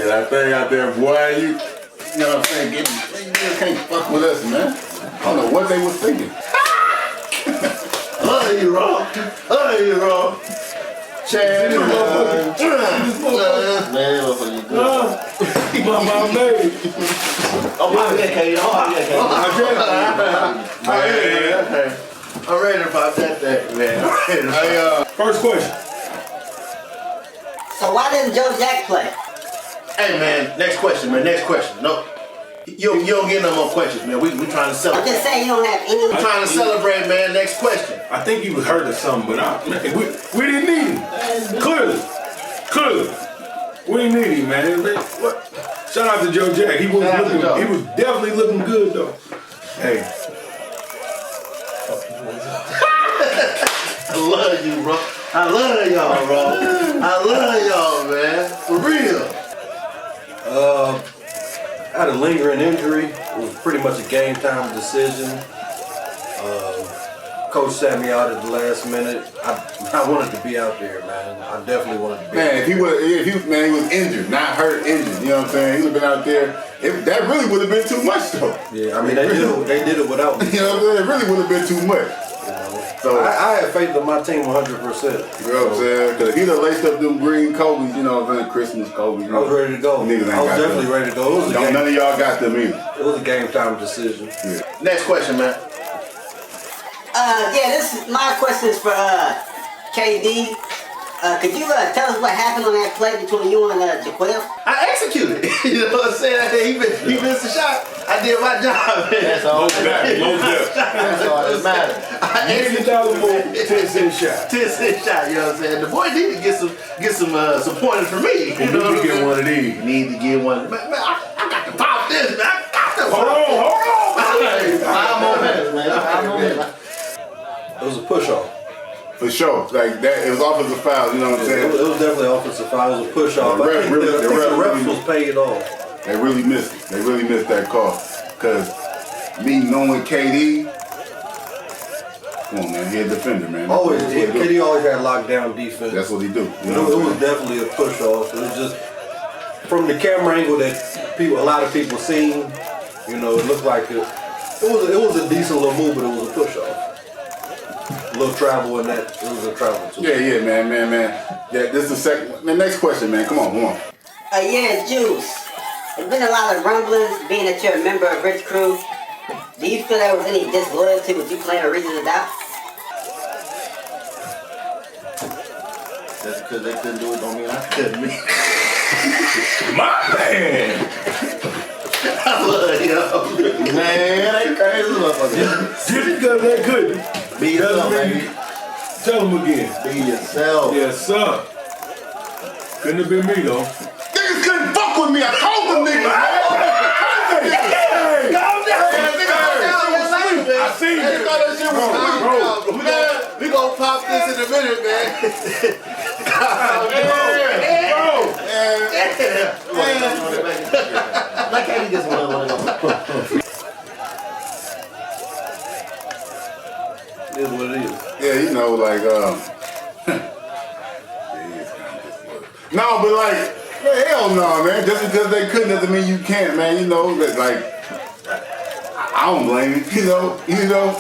that thing out there, boy. You know what I'm saying? You can't fuck with us, man. I don't know what they was thinking. Oh, you wrong. Oh, you wrong. Chad, man, motherfucker, you good. My made. Oh, yeah, Katie. I'm ready to pop that thing, man. First question. So why didn't Joe Jack play? Hey, man, next question, man. Next question. No, you don't get no more questions, man. We trying to I'm celebrate. just saying you don't have any. We trying to celebrate, man. Next question. I think he was hurt or something, but we didn't need him. Clearly. We didn't need him, man. What? Shout out to Joe Jack. He was definitely looking good though. Hey. I love you, bro. I love y'all, bro. I love y'all, man. For real. I had a lingering injury. It was pretty much a game time decision. Coach sat me out at the last minute. I wanted to be out there, man. I definitely wanted to be out there. he was injured, not hurt, injured. You know what I'm saying? He would have been out there. That really would have been too much, though. Yeah, I mean, they did it without me. You know what I'm saying? It really would have been too much. So I had faith in my team 100%. You know what I'm saying? Because if he'd have laced up them green Kobe's, you know what I'm saying, Christmas Kobe's. I was ready to go. I was definitely ready to go. None of y'all got them either. It was a game time decision. Yeah. Next question, man. My question is for KD. Could you tell us what happened on that play between you and Jaquel? I executed. You know what I'm saying? He missed a shot. I did my job, man. That's all that matters. $10 shot. 10-cent shot, you know what I'm saying? The boy need to get some pointers for me. You know what I'm saying? One of these. Need to get one. Man, I got to pop this, man. I got to Hold on. 5 more minutes, man. 5 more minutes. It was a push-off. For sure. Like that, it was offensive foul, you know what I'm saying? It was definitely offensive foul. It was a push-off. The ref was paid off. They really missed it. They really missed that call. Because me knowing KD, come on, man, he a defender, man. KD always had lockdown defense. That's what he do. You know, it was definitely a push-off. It was just from the camera angle that a lot of people seen. You know, it looked like it was a decent little move, but it was a push-off. A little travel in that. It was a travel too. Yeah, man. Yeah, this is the second. Man, next question, man. Come on. Juice. There's been a lot of rumblings, being that you're a member of Rich Crew. Do you feel there was any disloyalty with you playing a Reason to Doubt? That's because they couldn't do it on me and I couldn't. My man. I love y'all. Man, they crazy motherfucker. Just because they couldn't. Be yourself, baby. Tell them again. Be yourself. Yes, sir. Couldn't have been me, though. Niggas couldn't fuck with me. I told them niggas, man. Calm down. I seen it. We gonna pop this in a minute, man. Like how you just want to. It is what it is. Yeah, you know, like, no, but like, hell no, man. Just because they couldn't doesn't mean you can't, man. You know, that like, I don't blame you. You know.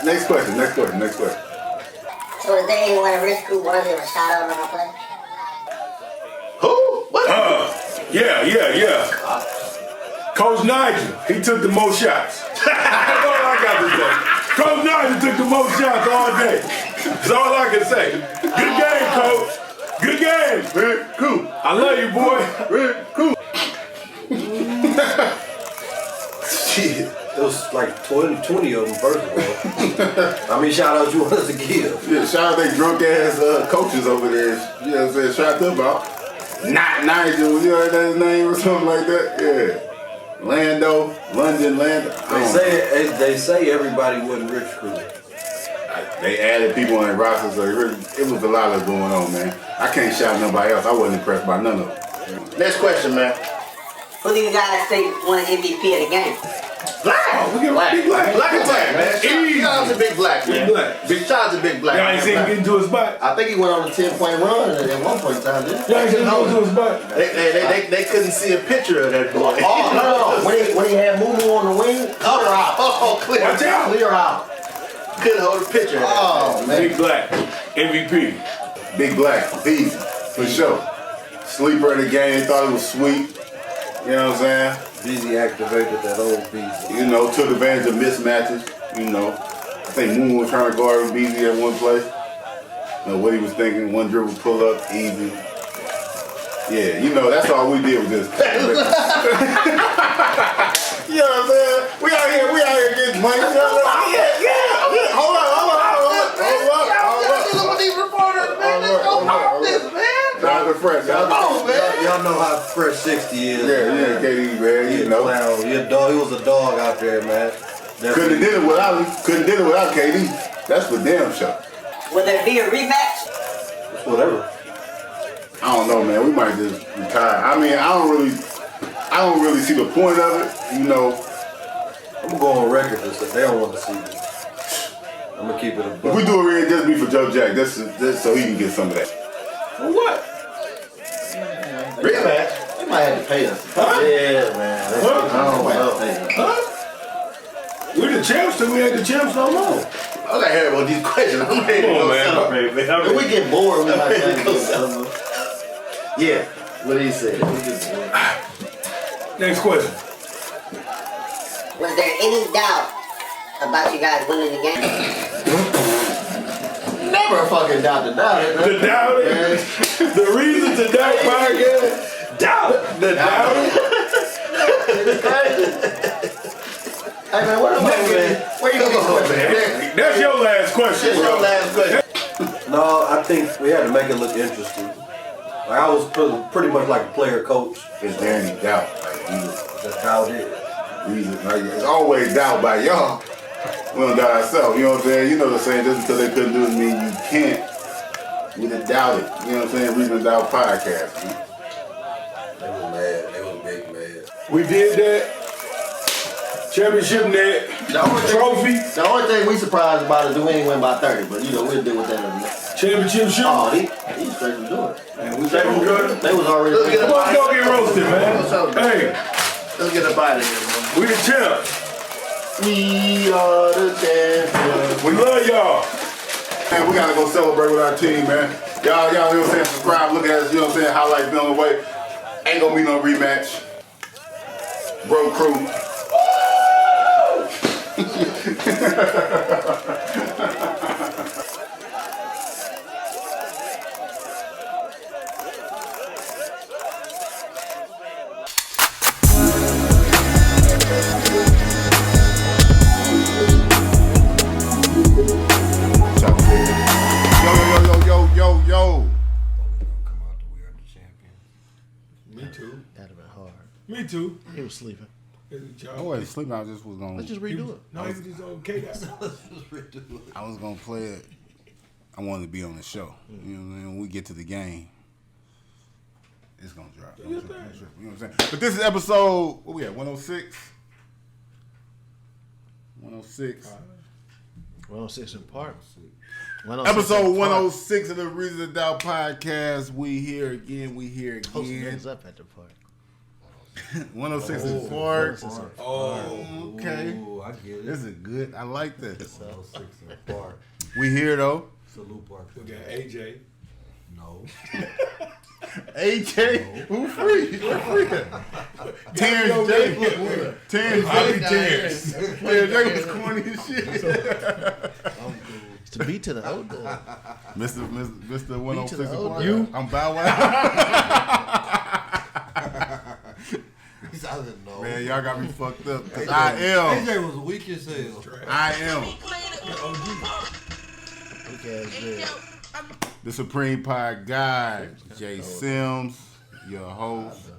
Next question. So is there anyone at Rich Crew worthy of a shout out on the play? Who? What? Yeah. Coach Nigel, he took the most shots. That's all I got to say. Coach Nigel took the most shots all day. That's all I can say. Good game, Coach. Good game. Very cool. I love you, boy. Very cool. Shit. It was like 20 of them, first of all. How many shout-outs you want us to give? Yeah, shout out they drunk-ass coaches over there. You know what I'm saying? Shout them out. Not Nigel, you know his name or something like that? Yeah. London. They say everybody wasn't Rich Crew. They added people on their roster, so it was a lot of going on, man. I can't shout nobody else. I wasn't impressed by none of them. Next question, man. Who do you guys think won MVP of the game? Oh, we get Big Black. Black attack, man. Shout out to Big Black, man. Big Black. Shout out to Big Black. Y'all ain't seen him get into a spot. I think he went on a 10-point run at one point in time, didn't he? Y'all ain't seen him go into a spot. They couldn't see a picture of that boy. Oh, no. When he had Moo Moo on the wing, clear out. Oh, clear. Watch out. Clear out. Couldn't hold a picture of that. Oh, man. Big Black. MVP. Big Black, Beezy, for sure. Sleeper in the game, thought it was sweet. You know what I'm saying? Beezy activated that old Beezy. You know, took advantage of mismatches. You know, I think Moon was trying to guard Beezy at one play. You know, what he was thinking, one dribble pull up, easy. Yeah, you know, that's all we did was just. You know what I'm saying? We out here getting money. You know what I'm saying? Yeah. Hold up. Not the fresh. Y'all know how fresh 60 is. Yeah, KD, man. You know. Clown. He a dog. He was a dog out there, man. Couldn't have did it without him. Couldn't did it without KD. That's for damn sure. Will there be a rematch? Whatever. I don't know, man. We might just retire. I mean, I don't really see the point of it. You know, I'm gonna go on record and say they don't want to see me. I'm gonna keep it a if buck. we do it, it'd just be for Joe Jack. That's so he can get some of that. For what? Rematch? They might have to pay us. Yeah, man. I don't know. Huh? We're the champs till we ain't the champs no more. I got to hear about these questions. I'm ready to Come on, go man. celebrate, man. If we get bored, we might ready to have go to celebrate. Yeah. What did he say? Next question. Was there any doubt about you guys winning the game? Never fucking doubt it. The doubt it. The reason to doubt podcast. Doubt it. The doubt it. Hey man, what about man? Where you going, man? That's your last question, That's bro. your last question. No, I think we had to make it look interesting. Like I was pretty much like a player coach. Is there any doubt? Like, That's how it is. it's always doubt by y'all. We don't doubt ourselves. You know what I'm saying? You know the saying, just because they couldn't do it mean you can't. We just doubt it. You know what I'm saying? Reason to Doubt podcast. Man. They were mad. They were big mad. We did that. Championship net. Trophy. The only thing we surprised about is we ain't win by 30, but you know we'll deal with that in a minute. Championship shoe. Oh, he straight from doing it. Man, we straight from good. They was already. Let's get Come on, go get roasted, man. Hey, Let's get up out of here, man. we the champs. We are the champions. We love y'all. Man, we gotta go celebrate with our team, man. Y'all, you know what I'm saying? Subscribe, look at us, you know what I'm saying? Highlights been on the way. Ain't gonna be no rematch. Bro crew. Yo. Me too. That'd have been hard. Me too. He was sleeping. I wasn't sleeping, I just was gonna. Let's just redo it. No, he was just okay. I was gonna play it. I wanted to be on the show. You know what I mean? When we get to the game, it's gonna drop. You know what I'm saying? But this is episode, what we at, 106? 106. 106 in Park. Episode 106 of the Reason to Doubt podcast. We here again. Post niggas up at the park. 106 in Park. Oh, Okay. Ooh, I get it. This is good. I like this. 106 in the park. We here though. Salute Park. we got AJ. No. AJ, who free? Terrence J. Terrence I'll be J. Terrence. Yeah, J was corny as shit. It's the B to the O. Mr. 106 in O. Park. You? I'm Bow Wow. I didn't know. Man, y'all got me fucked up. Cause I am. AJ was weak as hell. I am. Okay, The Supreme Pie Guy, Jay Sims, your host.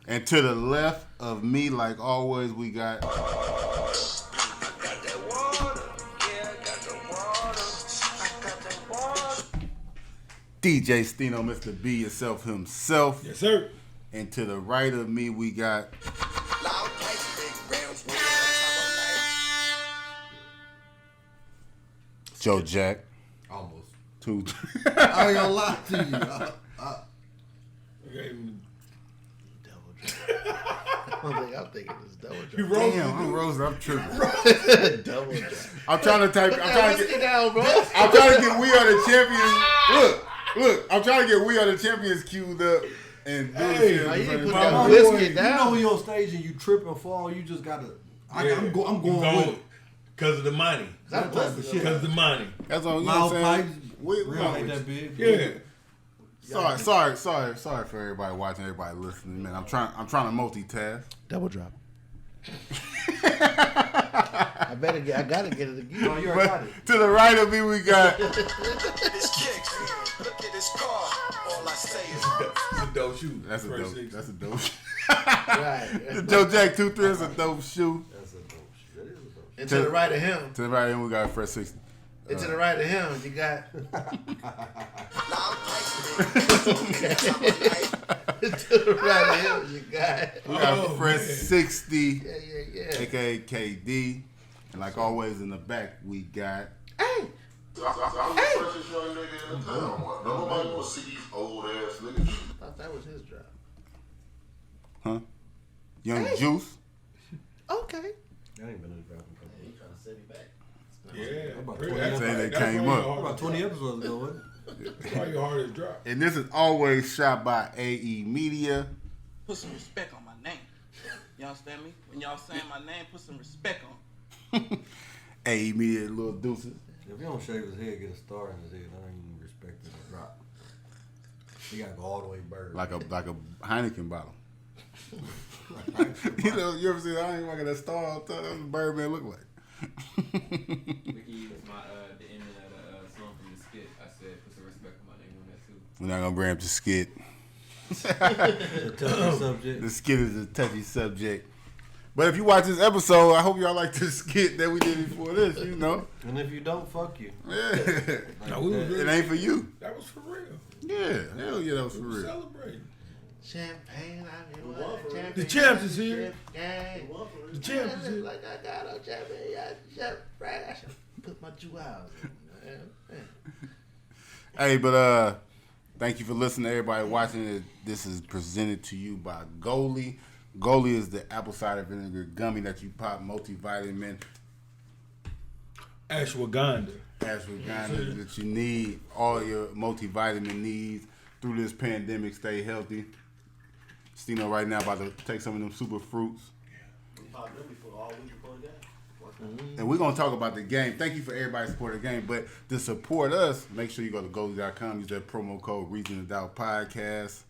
And to the left of me, like always, we got DJ Stino, Mr. B yourself himself. Yes, sir. And to the right of me, we got Joe Jack. Almost. 2. I ain't gonna lie to you. Double drop. I'm thinking it's double You drop. roasted. Damn, I'm roasting. I'm tripping. Double drop. I'm trying to type. Get down, bro. I'm trying to get We Are the Champions. Look. I'm trying to get We Are the Champions queued up and do Hey, shit. you didn't put My that boy, whiskey You down. know when you're on stage and you trip and fall, you just gotta. I'm going with it. Because of the money. That type of shit. Because of the money. That's all you know what Loud I'm pipes, saying. real ain't that big. Yeah. Sorry for everybody watching, everybody listening, man. I'm trying to multitask. Double drop. I gotta get it again. No, you already got it. To the right of me, we got This kick, look at this car. All I say is, It's a dope shoe. that's a First dope. six. That's a dope. Right. The Joe Jack 2-3 is a dope shoe. That's a dope shit. That is a dope shit. And to the right of him. To the right of him, we got Fresh 60. And to the right of him, you got. nah, I'm To the right of him, you got. We got Oh, Fresh man. 60, Yeah. aka KD, and like always in the back, we got. Hey. I'm the freshest young nigga in town. Nobody wanna see these old ass niggas. I thought that was his drop. Huh? Young Juice. Okay. That ain't been in the drop. He trying to set me back. Yeah. About Pretty- 20 that's Saying why- they that's came why up. your About hard- 20 episodes ago, wasn't it? That's why your hardest drop. And this is always shot by AE Media. Put some respect on my name. You understand me? When y'all saying my name, put some respect on. AE Media, little deuces. If you don't shave his head, get a star in his head, I ain't even respecting the drop. He gotta go all the way bird. Like a Heineken bottle. You know, you ever see I ain't like that star on top? That's what Birdman look like. We can use the ending of the song from the skit. I said, put some respect on my name on that too. We're not gonna bring up the skit. It's a touchy subject. The skit is a touchy subject. But if you watch this episode, I hope y'all like the skit that we did before this, you know. And if you don't, fuck you. Yeah. No, we was It really, ain't for you. that was for real. Yeah. Hell yeah, that was for We was real. celebrating. Champagne, The champs is here. Gang. The champs is here. Like I got no champagne. I should put my jewels in. Man. Hey, but thank you for listening to everybody watching it. This is presented to you by Goalie. Goalie is the apple cider vinegar gummy that you pop, multivitamin, Ashwagandha. ashwagandha that you need, all your multivitamin needs through this pandemic. Stay healthy. Stino right now about to take some of them super fruits. And we're going to talk about the game. Thank you for everybody supporting the game. But to support us, make sure you go to goalie.com, use that promo code Region of Doubt Podcast.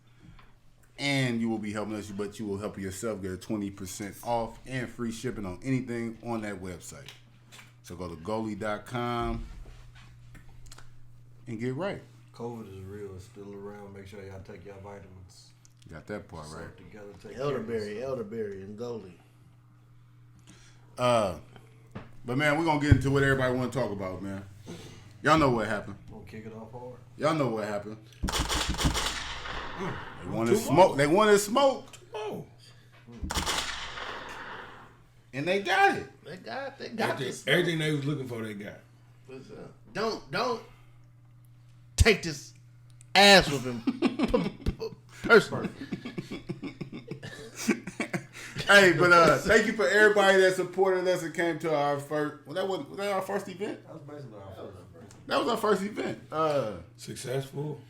And you will be helping us, but you will help yourself get a 20% off and free shipping on anything on that website. So go to goalie.com and get right. COVID is real. It's still around. Make sure y'all take y'all vitamins. Got that part right. Work together. Take care of Elderberry, and Goalie. But man, we're gonna get into what everybody want to talk about, man. Y'all know what happened. Gonna kick it off hard. Y'all know what happened. They wanted smoke. They wanted smoke, Oh. and they got it. They got this. Everything they was looking for, they got. Don't take this ass whooping personally. Hey, but thank you for everybody that supported us and came to our first. Was that our first event? That was basically our first. That was our first event. Successful.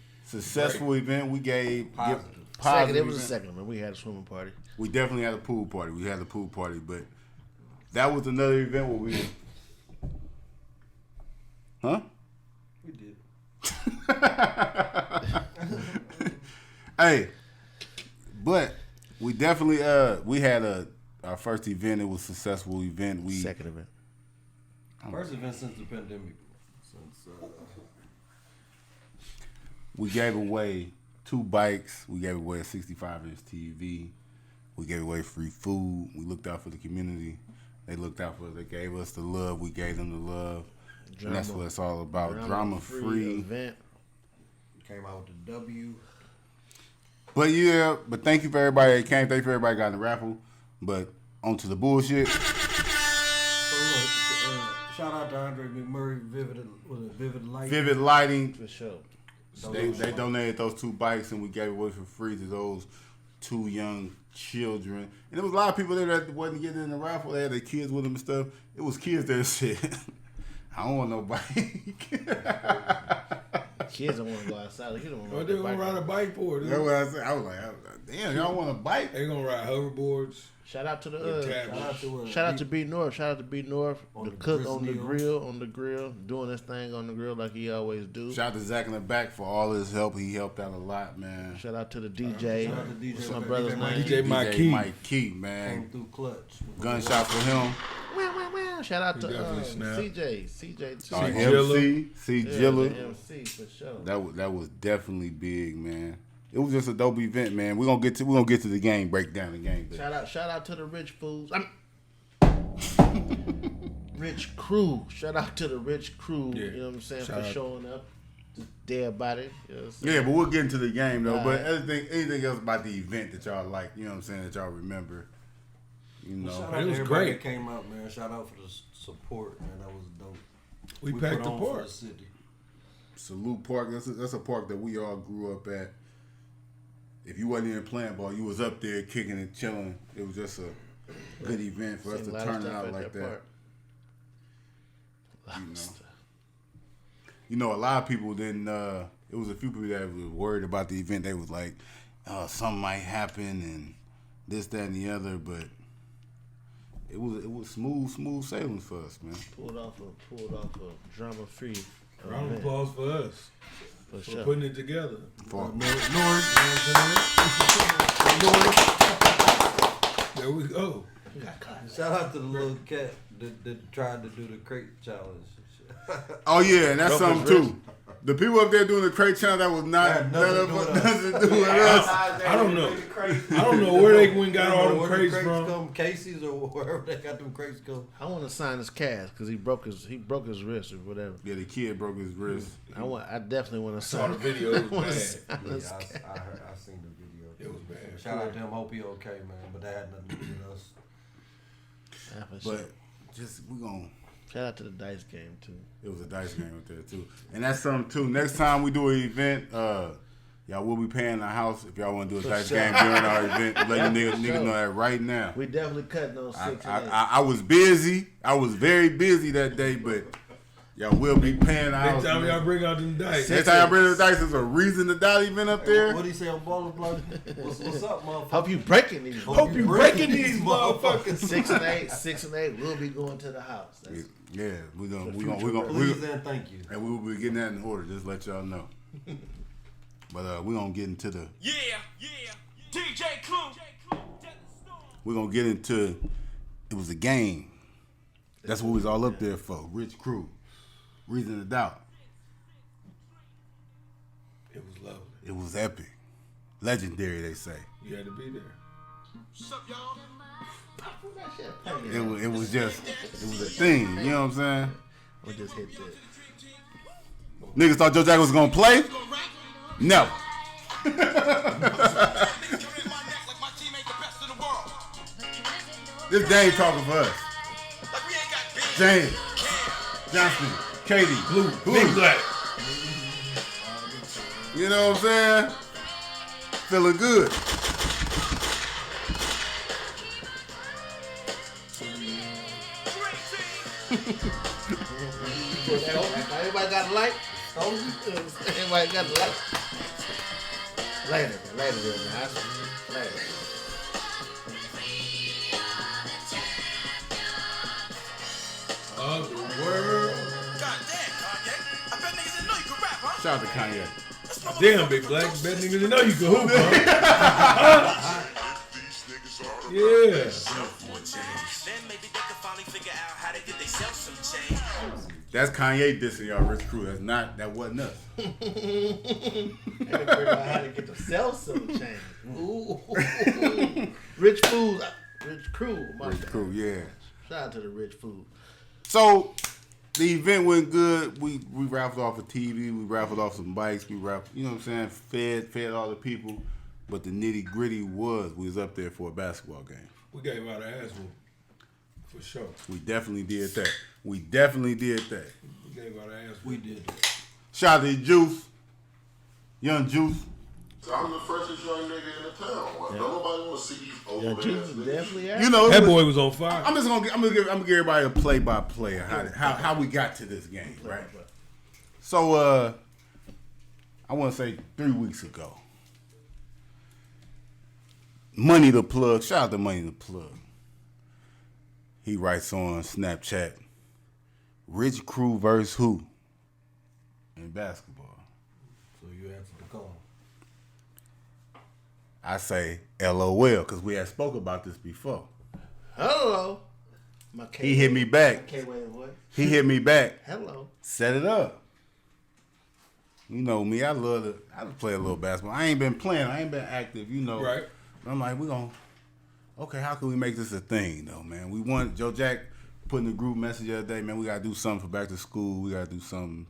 Event. We gave Positive. Second, it was event. the second one. We had a swimming party. We definitely had a pool party. But that was another event where we. Huh? We did. Hey, but we definitely we had our first event. It was a successful event. Second event. First event since the pandemic. We gave away 2 bikes. We gave away a 65-inch TV. We gave away free food. We looked out for the community. They looked out for us. They gave us the love. We gave them the love. And that's what it's all about. Drama-free. event. Came out with the W. But yeah, thank you for everybody that came. Thank you for everybody that got in the raffle. But on to the bullshit. So, shout out to Andre McMurray, Vivid Light. Vivid Lighting. For sure. They donated those 2 bikes and we gave away for free to those 2 young children. And there was a lot of people there that wasn't getting in the raffle. They had their kids with them and stuff. It was kids that said, I don't want no bike. Kids don't want to go outside. Like, you don't What want they to gonna ride a bike for? That's what I said. I was like, damn, y'all want a bike? They gonna ride hoverboards. Shout out to Shout out to B North. Shout out to B North. The cook on the grill. grill, doing his thing on the grill like he always do. Shout out to Zach in the back for all his help. He helped out a lot, man. Shout out to the DJ. Shout out to DJ. What's my brother's name? DJ Mike Key. Mike Key, man. Came through clutch. Gunshot for him. Shout out to definitely snapped. CJ too. MC, C. Gilla. MC for sure. That was definitely big, man. It was just a dope event, man. We're gonna get to the game, break down the game. Shout out to the Rich Fools. Rich Crew. Shout out to the Rich Crew. Yeah. You know what I'm saying? Shout for out. showing up. Just there about it. You know what I'm saying? Yeah, but we'll get into the game though. All But right. anything else about the event that y'all like, you know what I'm saying, that y'all remember. You know. Shout It out to was everybody great. that came out, man. Shout out for the support, man. That was dope. We put packed the on for park. the city. Salute Park. That's a park that we all grew up at. If you wasn't even playing ball, you was up there kicking and chilling. It was just a good event for us Seen to a lot of turn it stuff out at like that. park. You know, a lot of people didn't. It was a few people that was worried about the event. They was like, something might happen and this, that, and the other. But it was smooth sailing for us, man. Pulled off a drama free. Round of applause for us For for sure. putting it together. For- There we go. Shout out to the little cat that tried to do the crate challenge. Oh yeah, and that's Broke his something wrist. too. The people up there doing the crate challenge, that was not nothing to do with us. I don't know. I don't know where they went and got all them where crates the from. come, Casey's or wherever they got them crates come. I want to sign his cast because he broke his wrist or whatever. Yeah, the kid broke his wrist. I definitely want to Saw sign the video. It was bad. Yeah, I seen the video. It was bad. Shout out to him. Hope he okay, man. But that had nothing to do with us. Yeah, for sure. But just we gonna. Shout out to the dice game too. It was a dice game up there too, and that's something too. Next time we do an event, y'all will be paying the house if y'all want to do a dice game during our event. Let the niggas know that right now. We definitely cutting those 6 and 8. I was busy. I was very busy that day, but y'all will be paying the house. Next time y'all bring out them dice. Next time y'all bring the dice, there's a reason to die event up there. What do you say on Baller Block? What's up, motherfucker? Hope you breaking these. Hope you breaking these motherfuckers. 6 and 8. 6 and 8. We'll be going to the house. That's Yeah, we're gonna Please and thank you. and we will be getting that in order. Just let y'all know. But we're gonna get into the. Yeah, DJ Clue. We're gonna get into. It was a game. That's what we was all up there for. Rich Crew, Reason to Doubt. It was lovely. It was epic, legendary. They say. You had to be there. What's up, y'all? It was a thing. You know what I'm saying? We'll just hit that. Niggas thought Joe Jack was gonna play. No. This Dame talking for us. James, Johnson, Katie, Blue, big black. you know what I'm saying? Feeling good. Everybody got a light? Everybody got a light? Later, man. Later. Of the world. Shout out to Kanye. Damn, big black. Bet niggas didn't know you could hoop, huh? Yeah. That's Kanye dissing y'all Rich Crew. That wasn't us. Had to figure out how to get the cell some change. Ooh. Rich Food. Rich Crew. Rich Crew, yeah. Shout out to the Rich Food. So the event went good. We raffled off a TV. We raffled off some bikes. We raffled, you know what I'm saying? Fed all the people. But the nitty gritty we was up there for a basketball game. We gave out an ass whoop. For sure. We definitely did that. We definitely did that. We gave our ass. We did that. Shout out to Juice. Young Juice. So I'm the freshest young nigga in the town. Don't nobody want to see these old ass niggas. Definitely. You know, That boy was on fire. I'm gonna give everybody a play by play of how we got to this game, right? So I want to say 3 weeks ago, Money the Plug. Shout out to Money the Plug. He writes on Snapchat, Rich Crew versus who in basketball? So you answered the call. I say LOL because we had spoke about this before. Hello. He hit me back. He hit me back. Hello. Set it up. You know me, I play a little basketball. I ain't been playing. I ain't been active, you know. Right. I'm like, okay, how can we make this a thing, though, man? We want Joe Jack put in the group message the other day, man, we got to do something for back to school. We got to do something.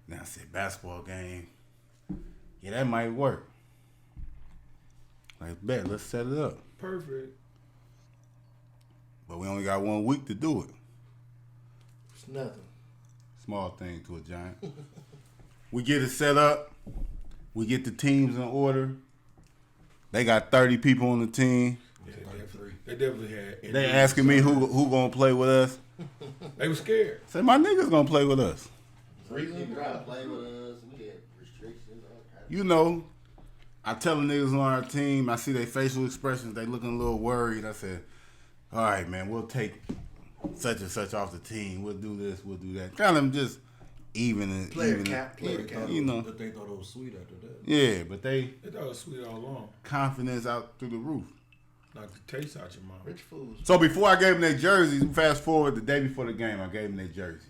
Then I said, basketball game. Yeah, that might work. Like, bet, let's set it up. Perfect. But we only got 1 week to do it. It's nothing. Small thing to a giant. We get it set up. We get the teams in order. They got 30 people on the team. Yeah, they definitely had. They asking me who gonna play with us. They were scared. Say my niggas gonna play with us. Reason to play with us. We had restrictions. You know, I tell the niggas on our team, I see their facial expressions, they looking a little worried. I said, all right, man, we'll take such and such off the team. We'll do this, we'll do that. Kind of just even Player it. cap. You know. But they thought it was sweet after that. Yeah, but they thought it was sweet all along. Confidence out through the roof. Knock the taste out your mouth. Rich fools. So before I gave them their jerseys, fast forward the day before the game, I gave them their jerseys.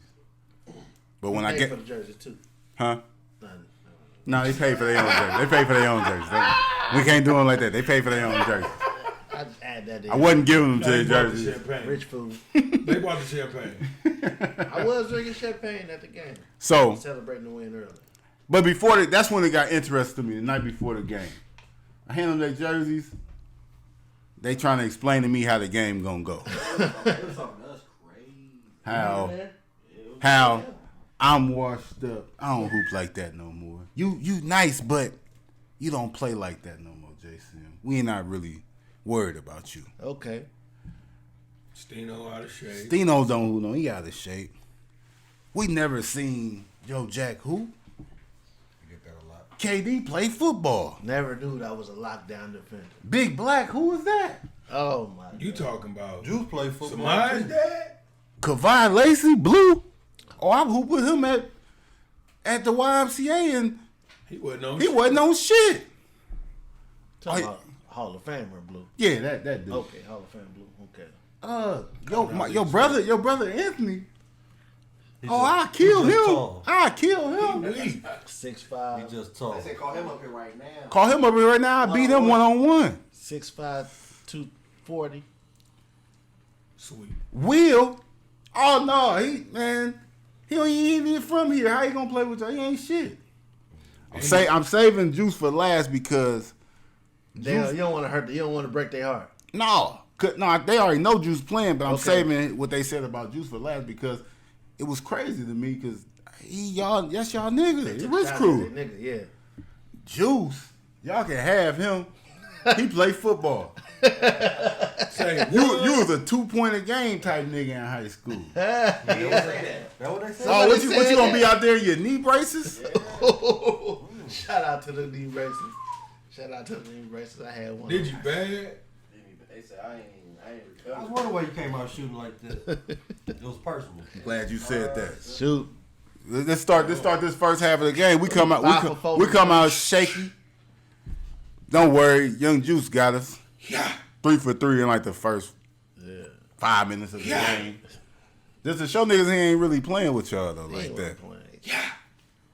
But when I get for the jerseys too. Huh? No, they pay for their own jerseys. They pay for their own jerseys. We can't do them like that. They pay for their own jerseys. I just add that in. I wasn't giving them to their jerseys. Rich fools. They bought the champagne. I was drinking champagne at the game. So celebrating the win early. But before that's when it got interesting to me. The night before the game, I hand them their jerseys. They trying to explain to me how the game gonna go. How I'm washed up. I don't hoop like that no more. You nice, but you don't play like that no more, Jason. We not really worried about you. Okay. Stino out of shape. Stino don't hoop no. He out of shape. We never seen Joe Jack hoop. I get that a lot. KD play football. Never knew that was a lockdown defender. Big Black, who was that? Oh my! You talking about Juice play football? Samaj's dad? Kavai Lacey, Blue. Oh, I hooped with him at the YMCA and he wasn't on. Shit. Talking about Hall of Famer Blue. Yeah, that dude. Okay, Hall of Fame Blue. Okay. Your brother Anthony. I kill him. I kill him. 6'5". He just tall. They say call him up here right now. Call him up here right now. I beat him 1-on-1. 6'5", 240. Sweet. Will? Oh no, he ain't even from here. How you gonna play with y'all? He ain't shit. I'm saving Juice for last because You don't want to hurt. You don't want to break their heart. No, they already know Juice playing, but I'm saving what they said about Juice for last because it was crazy to me because that's y'all nigga. The Rich Crew. Nigga, yeah. Juice, y'all can have him. He play football. Say, you was a 2-point a game type nigga in high school. That what they said? Oh, what you gonna be out there in your knee braces? Yeah. Shout out to the knee braces. I had one. Did you bad? They said I ain't I was wondering why you came out shooting like that. It was personal. I'm glad you said that. Shoot. Let's start this first half of the game. We come out shaky. Don't worry, Young Juice got us. Yeah. 3 for 3 in like the first 5 minutes of the game. Just to show niggas he ain't really playing with y'all though like that. Yeah.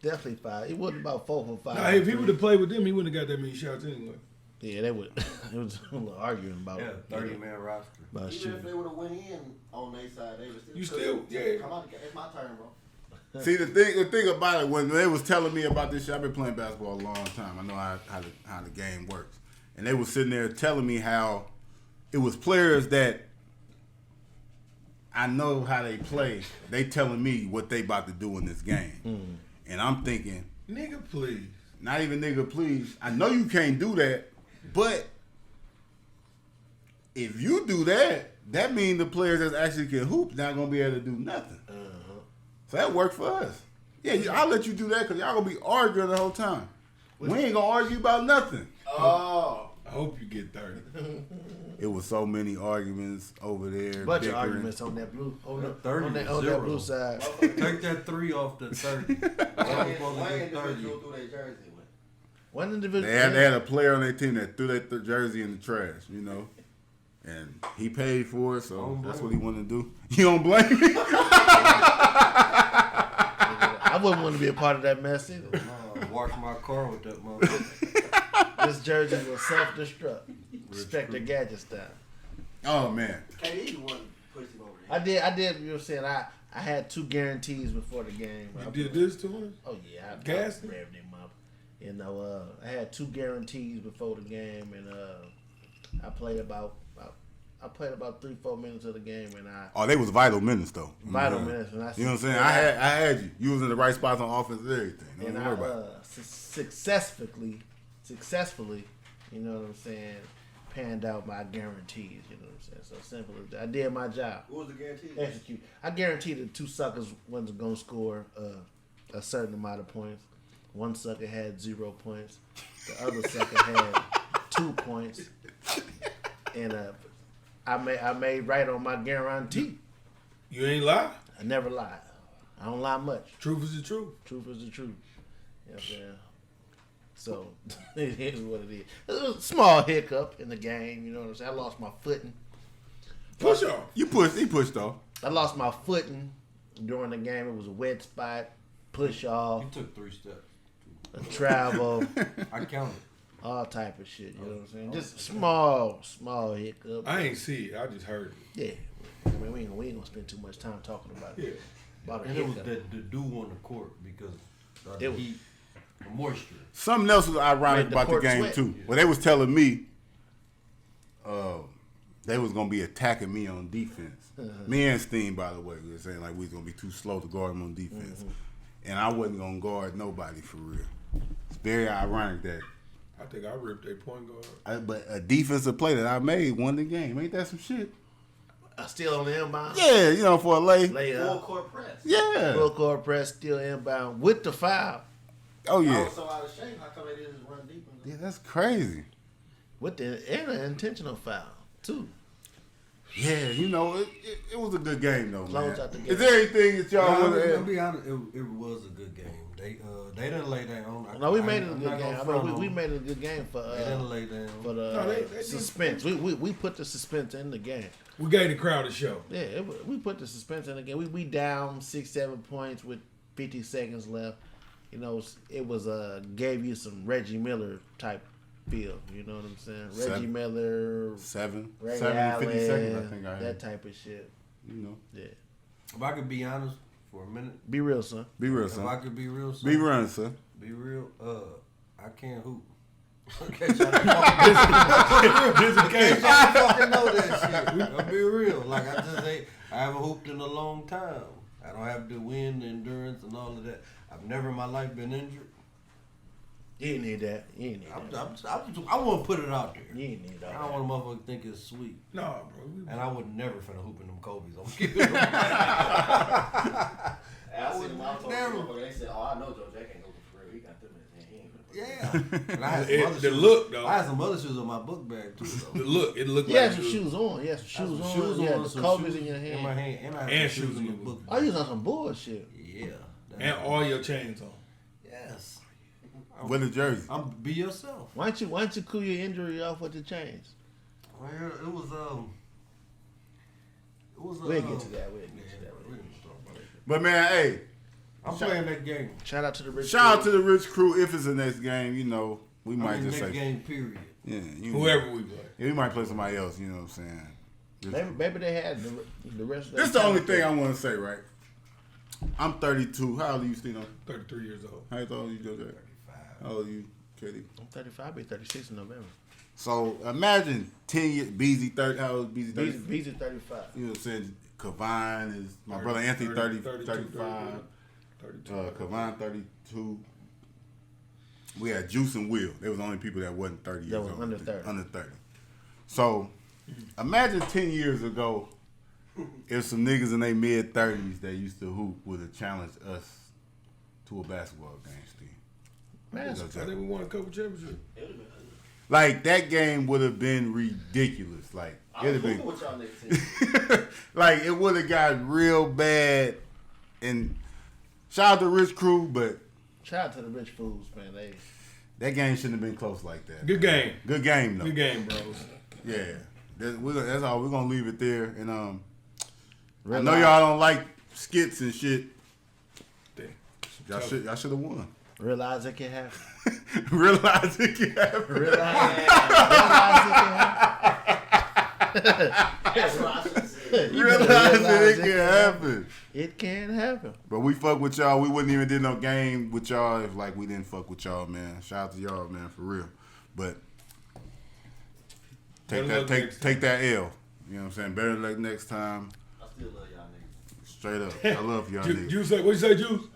Definitely 5. It wasn't about 4 for 5. Nah, if he would have played with them, he wouldn't have got that many shots anyway. Yeah, they would. It was a little arguing about 30-man roster. About even if they would have went in on their side, they would still. You still, yeah. Come on, it's my turn, bro. See the thing about it when they was telling me about this shit, I've been playing basketball a long time. I know how the game works, and they was sitting there telling me how it was players that I know how they play. They telling me what they about to do in this game. And I'm thinking, nigga, please. Not even nigga, please. I know you can't do that, but if you do that, that means the players that actually can hoop not gonna be able to do nothing. So that worked for us. Yeah, I'll let you do that because y'all gonna be arguing the whole time. We ain't gonna argue about nothing. Oh. I hope you get 30. It was so many arguments over there. Bunch of arguments on that blue, on that blue side. Take that 3 off the 30. One individual. They had a player on their team that threw that jersey in the trash, you know, and he paid for it, so that's what he wanted to do. You don't blame me? I wouldn't want to be a part of that mess either. Wash my car with that motherfucker. This jersey was self-destruct. Spectre Gadget style. Oh man. KD the one pushed him over there. I did. You know what I'm saying? I had 2 guarantees before the game. You did this to him? Oh yeah, I Gas? revved him up. You know, I had 2 guarantees before the game, and I played about 3-4 minutes of the game, and they was vital minutes though. Vital minutes, and you know what I'm saying? I had you. You was in the right spots on offense and everything. And I successfully, you know what I'm saying, panned out my guarantees. You know what I'm saying? So simple as that. I did my job. What was the guarantee? Execute. I guaranteed the 2 suckers wasn't gonna score a certain amount of points. One sucker had 0 points. The other sucker had 2 points. And I made right on my guarantee. You ain't lie? I never lie. I don't lie much. Truth is the truth. Truth is the truth. You know what I'm saying? So it is what it is. It was a small hiccup in the game. You know what I'm saying? I lost my footing. Push off. He pushed off. I lost my footing during the game. It was a wet spot. Push off. You took 3 steps. A travel. I counted. All type of shit. You know what I'm saying? Just small hiccup. I ain't see it. I just heard it. Yeah. I mean, we ain't gonna spend too much time talking about it. Yeah. About a and it was hiccup. the dew on the court because the heat, the moisture. Something else was ironic about the game sweat. too. Well, they was telling me they was gonna be attacking me on defense. Me and Steen, by the way, we were saying like we was gonna be too slow to guard him on defense, and I wasn't gonna guard nobody for real. It's very ironic that. I think I ripped a point guard. But a defensive play that I made won the game. Ain't that some shit? Still on the inbound? Yeah, you know, for a layup. Full court press. Yeah. Full court press, still inbound with the foul. Oh, yeah. I was so out of shape. How come they didn't just run deep? Yeah, that's crazy. And an intentional foul, too. Yeah, you know, it was a good game, though, man. Out the game. Is there anything that y'all want to I'll add? be honest, it was a good game. They didn't lay down. No, we made it a good game. I mean, we made it a good game for they didn't lay down. For the suspense. We put the suspense in the game. We gave the crowd a show. Yeah, we put the suspense in the game. We down 6-7 points with 50 seconds left. You know, it was gave you some Reggie Miller type feel. You know what I'm saying? Reggie Miller, 7, Ray 50 Allen, seconds, I think I had. that type of shit. You know. Yeah. If I could be honest for a minute. Be real, son. Be real, If son. I could be real, son. Be real, son. Be real. I can't hoop. Okay, This okay. I fucking know that shit. I'll be real. Like I haven't hooped in a long time. I don't have the wind, the endurance, and all of that. I've never in my life been injured. You ain't need that. You ain't need that. I want to put it out there. You ain't need that. I don't want a motherfucker to think it's sweet. No, bro. And I would never finna hoop in them Kobe's. I'm keeping them. I seen them out there. They said, "Oh, I know Joe Jack ain't hooping for real. He got them in his hand. He ain't gonna put Yeah. And I had some other The shoes. look, though. I had some other shoes in my book bag too. Though. The look. It looked You like had some shoes on. You had some shoes on. You had the some Kobe's shoes in your hand. In my hand. And I had And some shoes shoes in in the your book Oh, bag. you was on some bullshit. Yeah. And all your chains on. Yes. With the jersey. Be yourself. Why don't you cool your injury off with the chains? Well, it was We'll get to that. But, man, hey. I'm playing that game. Shout out to the rich. Shout out to the rich crew. If it's the next game, you know, we might just next say. game, period. Yeah. Whoever we play. Yeah, we might play somebody else, you know what I'm saying? Maybe they had the rest of This is the only thing I want to say, right? I'm 32. How old are you, Stino? 33 years old. How old are you, Joe? 35. How old are you, Katie? I'm 35. I'll be 36 in November. So imagine 10 years. BZ 30. How old is BZ 30? BZ 35. You know what I'm saying? Kavine is my brother Anthony 35. 32. Kavine 32. We had Juice and Will. They was the only people that wasn't 30 years That was old. under 30. Under 30. So imagine 10 years ago, if some niggas in their mid 30s that used to hoop would have challenged us to a basketball game, Steve. Man, I think we won a couple championships. Like that game would have been ridiculous. Like it'd have been. What y'all niggas Like it would have got real bad. And shout out to Rich Crew, but Shout out to the rich fools, man. that game shouldn't have been close like that. Good game. Good game though. Good game, bros. Yeah, that's all. We're gonna leave it there. And I know y'all don't like skits and shit. Y'all should have won. Realize it can happen. Realize it can happen. Realize it can happen. It can happen. But we fuck with y'all. We wouldn't even did no game with y'all if like we didn't fuck with y'all, man. Shout out to y'all, man, for real. But take that L. You know what I'm saying? Better luck next time. I still love y'all niggas. Straight up. I love y'all niggas. You say what you say, Juice? I still love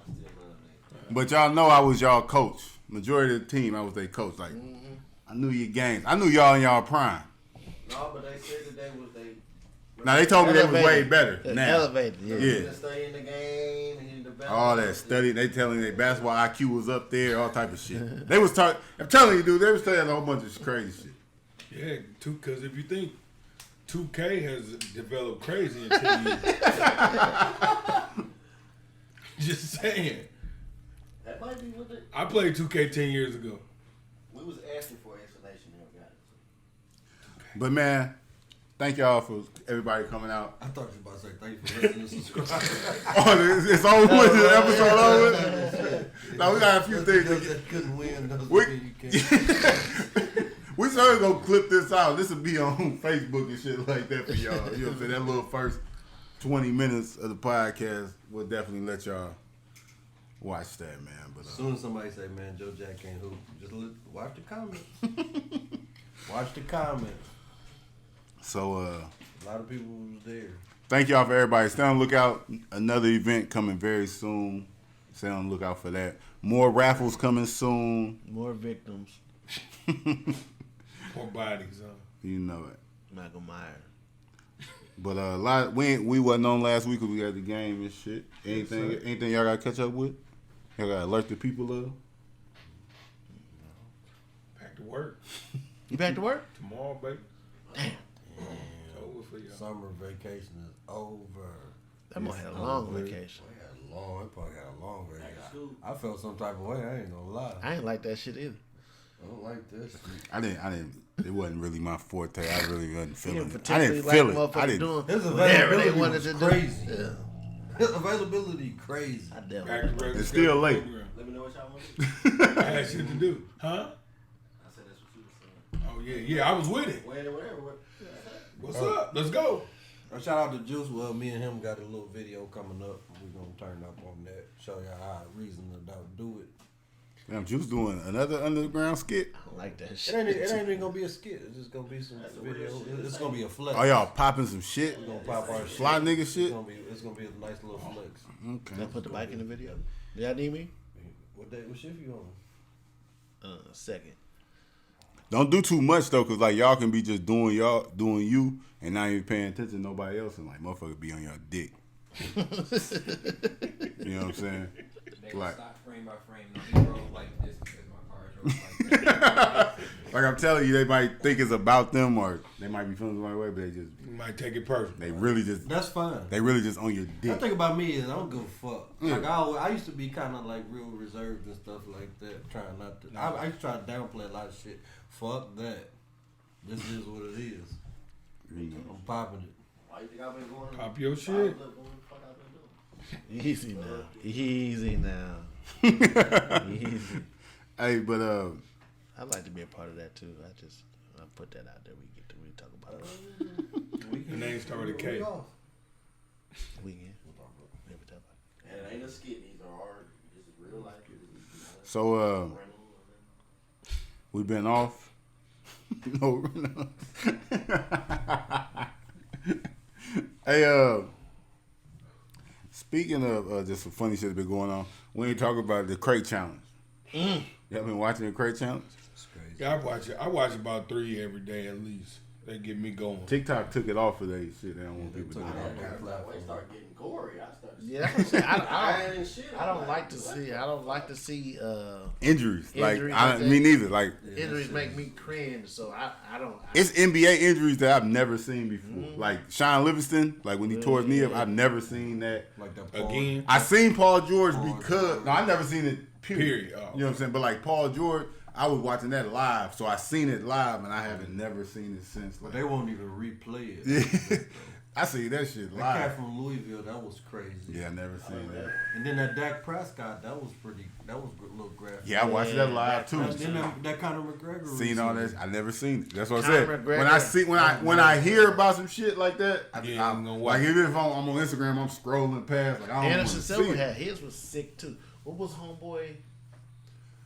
niggas. But y'all know I was y'all coach. Majority of the team, I was their coach. Like I knew your games. I knew y'all in y'all prime. No, but they said that they was Now they told me they was way Elevated. better. Now. Elevated, yeah. Yeah. stay in the game and develop. All that study, they telling me their basketball IQ was up there, all type of shit. They was talking. I'm telling you, dude, they was telling a whole bunch of crazy shit. Yeah, because if you think 2K has developed crazy in 10 years. Just saying. That might be what they. I played 2K 10 years ago. We was asking for an explanation. Never got it. But man, thank y'all for everybody coming out. I thought you were about to say thank you for listening and subscribing. Oh, it's over with. The episode over. Now we got a few things. Couldn't win. We certainly gonna clip this out. This will be on Facebook and shit like that for y'all. You know what I'm saying? That little first 20 minutes of the podcast, we'll definitely let y'all watch that, man. But As soon as somebody say, man, Joe Jack can't hoop, just watch the comments. Watch the comments. So, A lot of people was there. thank y'all for everybody. Stay on the lookout. Another event coming very soon. Stay on the lookout for that. More raffles coming soon. More victims. More bodies, huh? You know it. Michael Myers. But a lot we wasn't on last week because we had the game and shit. Anything y'all gotta catch up with? Y'all gotta alert the people of? Back to work. You back to work? Tomorrow, baby. Damn. It's over for y'all. Summer vacation is over. That boy had a long vacation. It probably had a long vacation. I felt some type of way. I ain't gonna lie. I ain't like that shit either. I don't like this. I didn't. It wasn't really my forte. I really wasn't feeling it. I particularly didn't feel like it. motherfuckers I didn't. doing His whatever they availability wanted was to crazy. do. Yeah. His availability crazy. I definitely. Back to regular It's still late. program. Let me know what y'all want. I had shit to do. Huh? I said that's what you were saying. Oh, yeah. I was with it. Whatever. What's up? Let's go. Shout out to Juice. Well, me and him got a little video coming up. We're going to turn up on that. Show y'all how reason to do it. Damn, Juice doing another underground skit. I don't like that It shit. ain't even going to be a skit. It's just going to be some video. It's going to be a flex. Oh, y'all popping some shit? We're going to pop our shit. Fly nigga shit? It's going to be a nice little flex. Okay. They put the bike in the video. Y'all need me? What shift you on? Second. Don't do too much though, cause like y'all can be just doing you, and not even paying attention to nobody else, and like motherfucker be on your dick. You know what I'm saying? They Like- stop frame by frame. No, he drove like this because my car drove like that. Like I'm telling you, they might think it's about them, or they might be feeling the right way, but You might take it personal. they really just That's fine. on your The dick. thing about me is I don't give a fuck. Yeah. Like I used to be kind of like real reserved and stuff like that, trying not to. I used to try to downplay a lot of shit. Fuck that. This is what it is. I'm popping it. Why you think I've been going? Pop your shit. Easy now. Easy now. Easy. Hey, but I'd like to be a part of that too. I put that out there. We talk about it. The name started with a K. Weekend. Never talk about it. And it ain't a skit. These are hard. This is real life. so we've been off. No. Hey, speaking of just some funny shit that's been going on, we ain't talking about the crate challenge. Y'all been watching the crate challenge? It's crazy. Yeah, I watch it. I watch about 3 every day at least. They get me going. TikTok took it off of that shit. They don't want people doing I it. start getting gory. I start. Yeah, I don't like to see. I don't like to see Injuries. Like Injuries me neither. Like injuries make me cringe. So I don't. it's NBA injuries that I've never seen before. Like Sean Livingston, like when he tore his knee up, I've never seen that. Like that Again. I seen Paul George because I never seen it. Period. Oh. You know what I'm saying? But like Paul George, I was watching that live, so I seen it live, and I haven't never seen it since. But Like, they won't even replay it. yeah. I see that shit That live. cat from Louisville, that was crazy. Yeah, I never seen that. And then that Dak Prescott, that was a little graphic. Yeah, I watched that live too. And then that Conor McGregor. Seen all that? I never seen it. That's what I Conor said. McGregor. When I hear about some shit like that, I'm gonna watch. like even if I'm on Instagram, I'm scrolling past. Like I don't Anderson want to see Silva it. had his was sick too. What was homeboy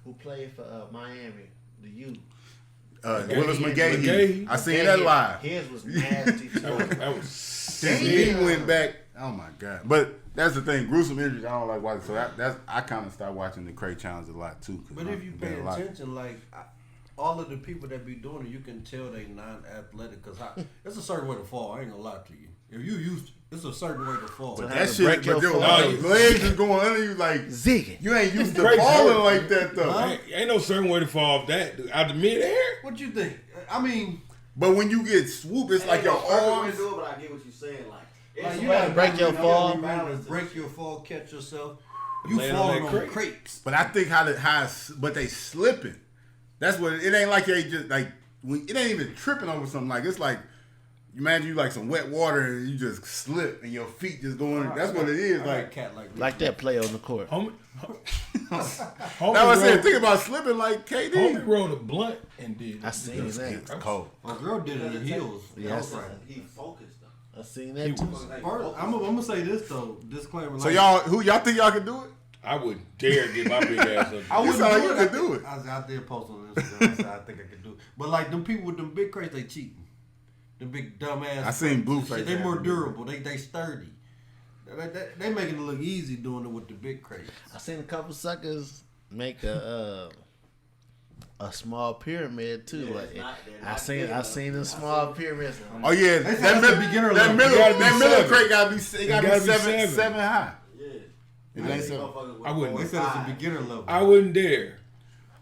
who played for Miami? The U. Willis McGahee. McGahee. I seen that live. His was nasty too. That was Since he went back, oh my god! But that's the thing, gruesome injuries. I don't like watching. So I kind of started watching the crate challenge a lot too. But if you pay attention, like all of the people that be doing it, you can tell they non-athletic because it's a certain way to fall. I ain't gonna lie to you. If you used, it's a certain way to fall. But So that to shit, break but your your fall. legs is going under you like Zigging. you ain't used to Crazy falling hurt. like that though. ain't no certain way to fall off that out the mid-air. What you think? I mean, But when you get swooped, it's like your arms. do it, but I get what you're saying. Like you gotta break your fall. break your fall, catch yourself. You Land on falling that on crate. crepes. But I think but they slipping. That's what it ain't like they just like it ain't even tripping over something like it's like. Imagine you like some wet water and you just slip and your feet just going. That's what it is. Like cat Like that play on the court. Homie, that's what I said. Think about slipping like KD. Homie rolled a blunt and did. I seen that. It's cold. My girl did it in the heels. Yes. he focused though. I seen that too. I'm gonna say this though. Disclaimer. So who y'all think y'all can do it? I wouldn't dare get my big ass up. I You wouldn't sound like do you it. could do it. I did post on Instagram. I said I think I could do it. But like them people with them big crates, they cheating. The big dumb ass. I seen crates, Blueface They more have it. durable. They sturdy. They making it look easy doing it with the big crates. I seen a couple suckers make a small pyramid too. Like I seen the small pyramids. Oh yeah, They said that that's the beginner level. middle seven. crate gotta be seven. seven high. Yeah. It ain't seven. I wouldn't. They said it's a beginner level. I wouldn't dare.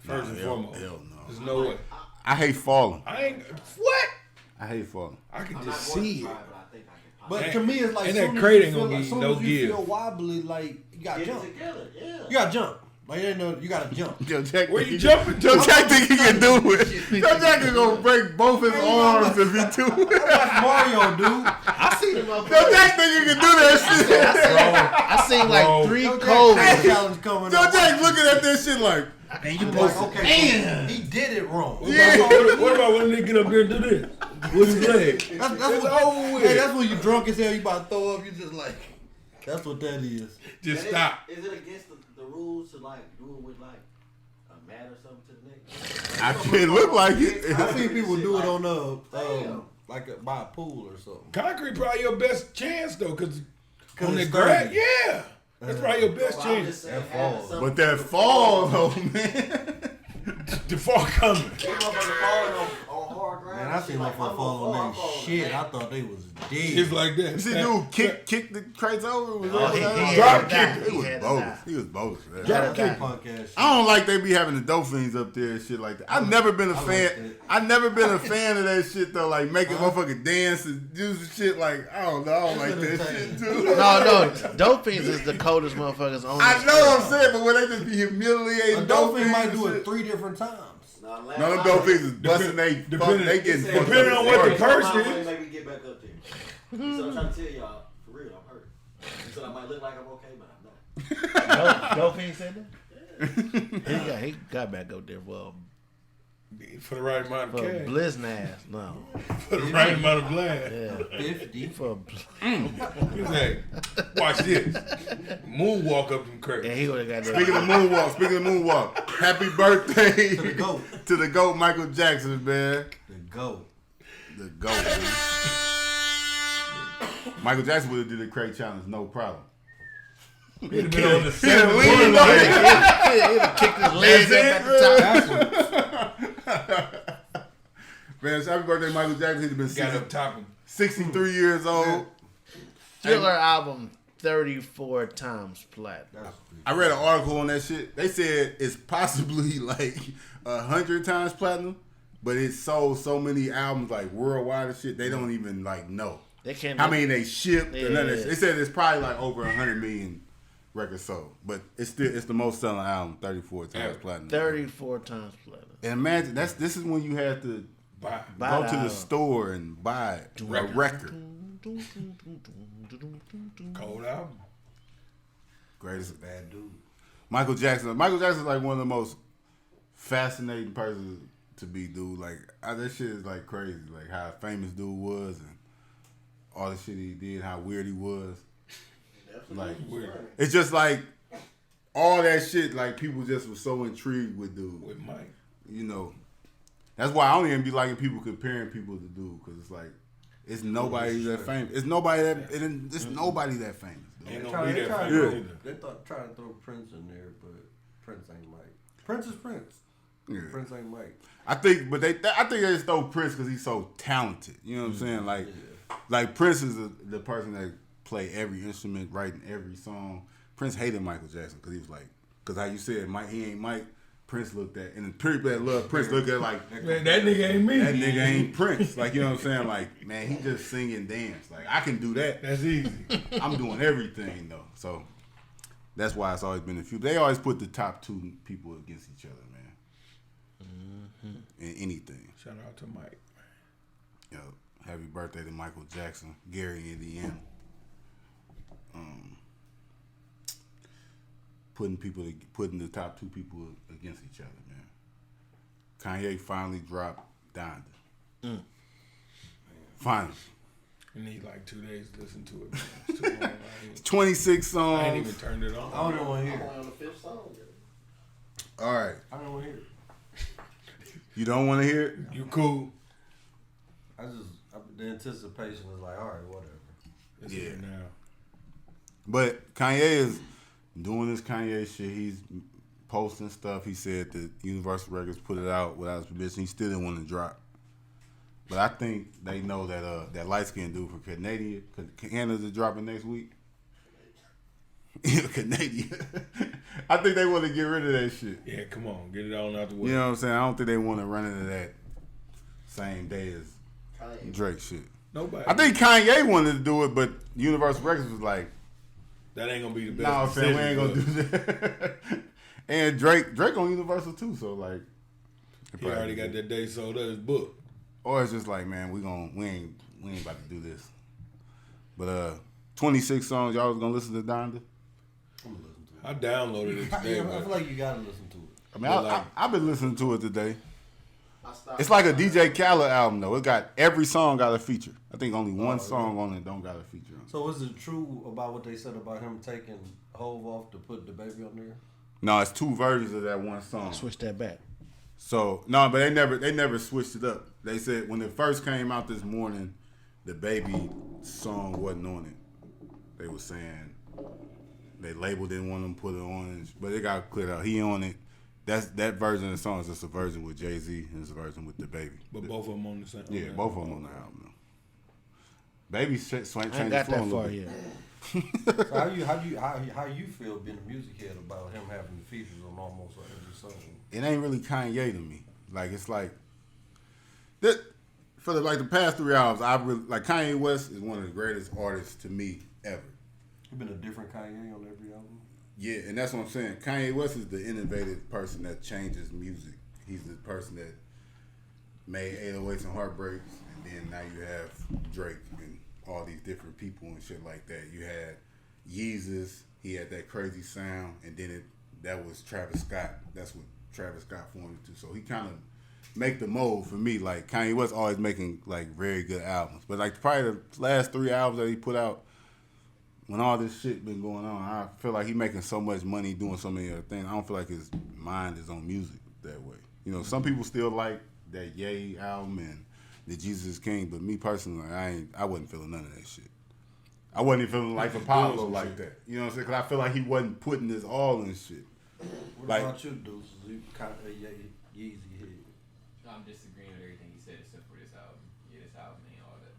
First and Hell foremost, no. there's no way. I hate falling. I ain't what. I hate falling. I can just see it. But to me, it's like And that soon as crate you ain't feel gonna like, get soon no as you give. feel wobbly, like you gotta Get it jump. together, yeah. You gotta jump. Like you gotta jump. Joe Jack, Where you jumping to? Joe Jack think he can do it. Joe Jack is gonna break both his arms if he do it. That's Mario, dude. I seen him up Joe Jack think he can do that I seen like Bro. 3 Joe codes. Jack challenge coming shit. Joe up. Jack looking at this shit like, And you Like, supposed to okay, he did it wrong. What about when they get up there and do this? With his leg? That's It's what, over with. Hey, that's when you drunk as hell. You about to throw up. You just like, that's what that is. Just stop. Is it against the rules to like do it with like a mat or something to the neck? I can't look like it. I seen people do it on by a pool or something. Concrete probably your best chance though, cause on the it's grass, sturdy. yeah, that's probably your best chance. That falls. But that fall though, man. The fall coming. They motherfuckers falling on hard ground. Man, I seen my fall on that shit. I thought they was dead. It's like that. You see dude kick the crates over? Was Oh, he Drop had kick. He was to die. bogus. He was bogus. Man. Drop kick. Punk ass shit. I don't like they be having the dolphins up there and shit like that. I've never been a fan. I've never been a fan of that shit though. Like making motherfucking dance and do some shit like I don't know. I don't like that shit too. No, Dolphins is the coldest motherfuckers on. I know what I'm saying, but when they just be humiliating A dolphin might and do it shit. 3 different times. No, them dolphins is busting they getting fucked depending up. on what the first. person is. Make me get back up there. So I'm trying to tell y'all, for real, I'm hurt. So I might look like I'm okay, but I'm not. Dolphins said that. He got back up there. Well, For the right amount of For cash. blizzing ass, no. For the right amount of blast. Yeah. 50. For He's like, watch this. Moonwalk up them crates. yeah, he would have got that. Speaking of moonwalk, happy birthday To the GOAT. to the GOAT, Michael Jackson, man. The GOAT. The GOAT, man. Michael Jackson would have did the crate challenge, no problem. He'd have been on the He'd have seventh leaned one. on it. He'd have kicked his legs up at the top. Man, so happy birthday, Michael Jackson. He'd have been Got up top him. 63 years old. Thriller album 34 times platinum. I read an article on that shit. They said it's possibly like 100 times platinum, but it sold so many albums like worldwide and shit. They don't even like know They can't. how many they shipped. Yeah. And none of that shit. They said it's probably like over 100 million records sold, but it's the most selling album, 34 times platinum. 34 times platinum. And imagine this is when you had to Bye. go the to the album. store and buy a record. Cold album. Greatest Bad dude. Michael Jackson. Michael Jackson's like one of the most fascinating persons to be, dude. Like that shit is like crazy. Like how famous dude was and all the shit he did, how weird he was. Like Weird. it's just like all that shit. Like people just were so intrigued with dude. With Mike. You know, that's why I don't even be liking people comparing people to dude because it's like it's nobody that famous. It's nobody that it's nobody that famous. Dude. Ain't They gonna be that tried famous to either. they thought trying to throw Prince in there, but Prince ain't Mike. Prince is Prince. Yeah. Prince ain't Mike. I think they just throw Prince because he's so talented. You know what I'm saying? Like Prince is the person that play every instrument, writing every song. Prince hated Michael Jackson because he was like, because how you said Mike, he ain't Mike. Prince looked at, and the people that love Prince look at like, Man, that nigga ain't me. that nigga ain't Prince. Like, you know what I'm saying? Like, man, he just sing and dance. Like, I can do that. That's easy. I'm doing everything though. So that's why it's always been a few. They always put the top two people against each other, man. In anything. Shout out to Mike. Yo, happy birthday to Michael Jackson, Gary, Indiana. Putting the top two people against each other, man. Kanye finally dropped Donda. Finally. You need like 2 days to listen to it. Man. It's too long. I ain't- 26 songs. I ain't even turned it on. I don't even want to hear I'm it. on the 5th song. All right. I don't want to hear it. You don't want to hear it? You cool? The anticipation is like, all right, whatever. It's Yeah. here now. But Kanye is doing this Kanye shit. He's posting stuff. He said that Universal Records put it out without his permission. He still didn't want to drop. But I think they know that that light skinned dude from Canada's dropping next week. Canadian. I think they want to get rid of that shit. Yeah, come on, get it on out the way. You know what I'm saying? I don't think they want to run into that same day as Drake shit. Nobody. I think Kanye wanted to do it, but Universal Records was like, that ain't gonna be the best. "Nah, fam, we ain't gonna do decision, that." And Drake on Universal too, so like, but He already got that day sold up his book. Or it's just like, man, we ain't about to do this. But 26 songs, y'all was gonna listen to Donda? I'm going to listen to it. I downloaded it today. I but feel like you got to listen to it. I mean, But I've been listening to it today. I stopped. It's like a DJ Khaled album though. It got every song got a feature. I think only one song on it don't got a feature on it. So is it true about what they said about him taking Hove off to put the baby on there? No, it's two versions of that one song. Switch that back. So no, but they never switched it up. They said when it first came out this morning, the baby song wasn't on it. They were saying they label didn't want them to put it on, but it got cleared out. He on it. That version of the song is just a version with Jay-Z and it's a version with the baby. But both of them on the same. Yeah, both of them on the album. Though. Baby changed I ain't the got flow a that little far bit. yet. So how you feel being a music head about him having features on almost every song? It ain't really Kanye to me. Like it's like that for the past 3 albums. I really like Kanye West is one of the greatest artists to me ever. You've been a different Kanye on every album. Yeah, and that's what I'm saying. Kanye West is the innovative person that changes music. He's the person that made 808s and Heartbreaks, and then now you have Drake and all these different people and shit like that. You had Yeezus, he had that crazy sound, and then that was Travis Scott. That's what Travis Scott formed it to. So he kind of make the mold for me. Like Kanye West always making like very good albums, but like probably the last 3 albums that he put out, when all this shit been going on, I feel like he making so much money doing so many other things. I don't feel like his mind is on music that way. You know, some people still like that Ye album and the Jesus is King, but me personally, I wasn't feeling none of that shit. I wasn't even feeling Life of Pablo like that. You know what I'm saying? Because I feel like he wasn't putting his all in shit. What Like, about you, Deuces? You kind of Yeezy head. I'm disagreeing with everything he said except for this album. Yeah, this album ain't all that.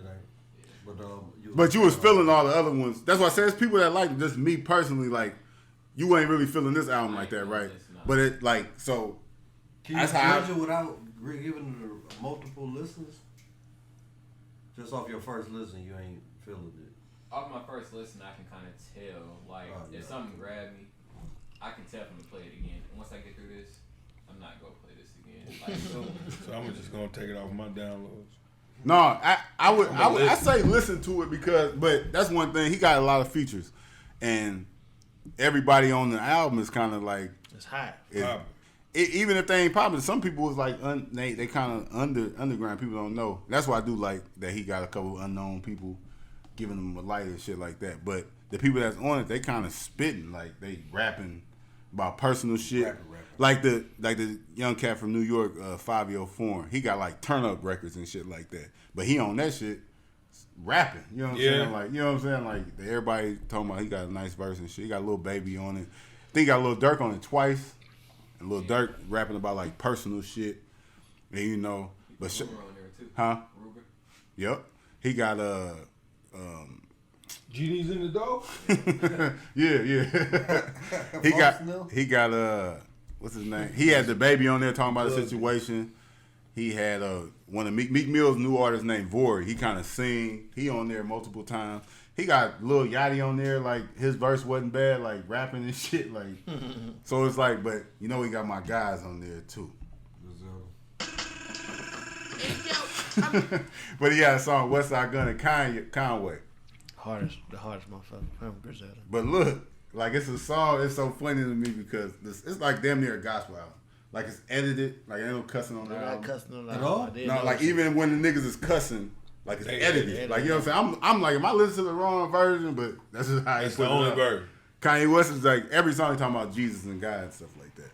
It ain't. But you was feeling all the other ones. That's why I said it's people that like it. Just me personally, like you ain't really feeling this album like that, right? But it like so. Can you judge it without giving it multiple listens? Just off your first listen, you ain't feeling it. Off my first listen, I can kind of tell. Like if something grabbed me, I can tell from to play it again. And once I get through this, I'm not gonna play this again. Like, so I'm just gonna take it off my downloads. No, I would say listen to it but that's one thing. He got a lot of features, and everybody on the album is kind of like it's hot. Even if they ain't popular, some people was like they kind of underground. People don't know. That's why I do like that he got a couple of unknown people giving them a light and shit like that. But the people that's on it, they kind of spitting like they rapping about personal shit. Rapping. Like the young cat from New York, 5-Year Foreign. He got like turn up records and shit like that. But he on that shit rapping. You know what I'm saying? Like, you know what I'm saying? Like everybody talking about he got a nice verse and shit. He got a little baby on it. I think he got a little Dirk on it twice. And Lil Durk rapping about like personal shit. And you know, but Ruger on there too. Huh? Ruger. Yep. He got GD's in the dog? yeah. he got what's his name? He had the baby on there talking about the situation. He had one of Meek Mill's new artist named Vori. He kind of sing. He on there multiple times. He got Lil Yachty on there. Like his verse wasn't bad. Like rapping and shit. Like so it's like, but you know he got my guys on there too. But he had a song Westside Gun and Conway. The hardest motherfucker. Griselda. But look, like it's a song. It's so funny to me because it's like damn near a gospel album. Like it's edited. Like ain't no cussing on the album. Not cussing on the At album. all? No, like even when the niggas is cussing, like it's edited. Like you know what I'm saying? I'm like, am I listening to the wrong version? But that's just how it's the only version. Kanye West is like every song he talking about Jesus and God and stuff like that.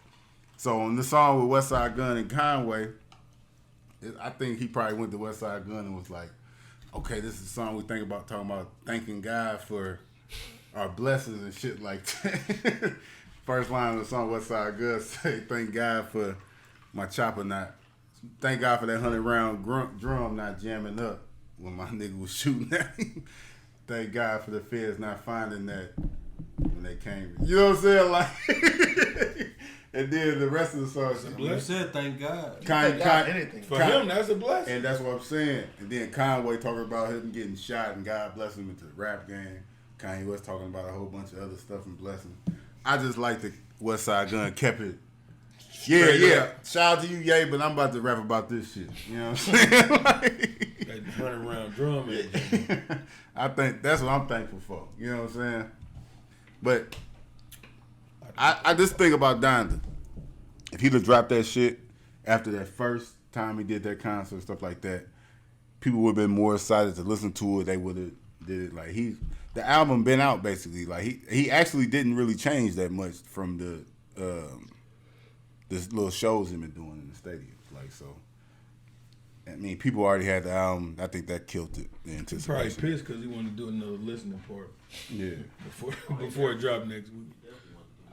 So on the song with Westside Gun and Conway, I think he probably went to Westside Gun and was like, okay, this is a song we think about talking about thanking God for our blessings and shit like that. First line of the song Westside Gun say, thank God for my chopper not, thank God for that 100-round drum not jamming up when my nigga was shooting at him. Thank God for the feds not finding that when they came. You know what I'm saying? Like, and then the rest of the song. You said thank God. Anything. For him, that's a blessing. And that's what I'm saying. And then Conway talking about him getting shot and God bless him into the rap game. Kanye West talking about a whole bunch of other stuff and blessing. I just like the Westside Gun kept it. Yeah. Shout out to you, Ye, but I'm about to rap about this shit. You know what I'm saying? Like, that 100-round drum is. I think that's what I'm thankful for. You know what I'm saying? But I just think about Donda. If he'd have dropped that shit after that first time he did that concert and stuff like that, people would have been more excited to listen to it. They would have did it. Like the album been out basically. Like he actually didn't really change that much from the little shows he been doing in the stadium. Like so. I mean, people already had the album. I think that killed it. The anticipation. Probably pissed because he wanted to do another listening part. Yeah. Before it dropped next week.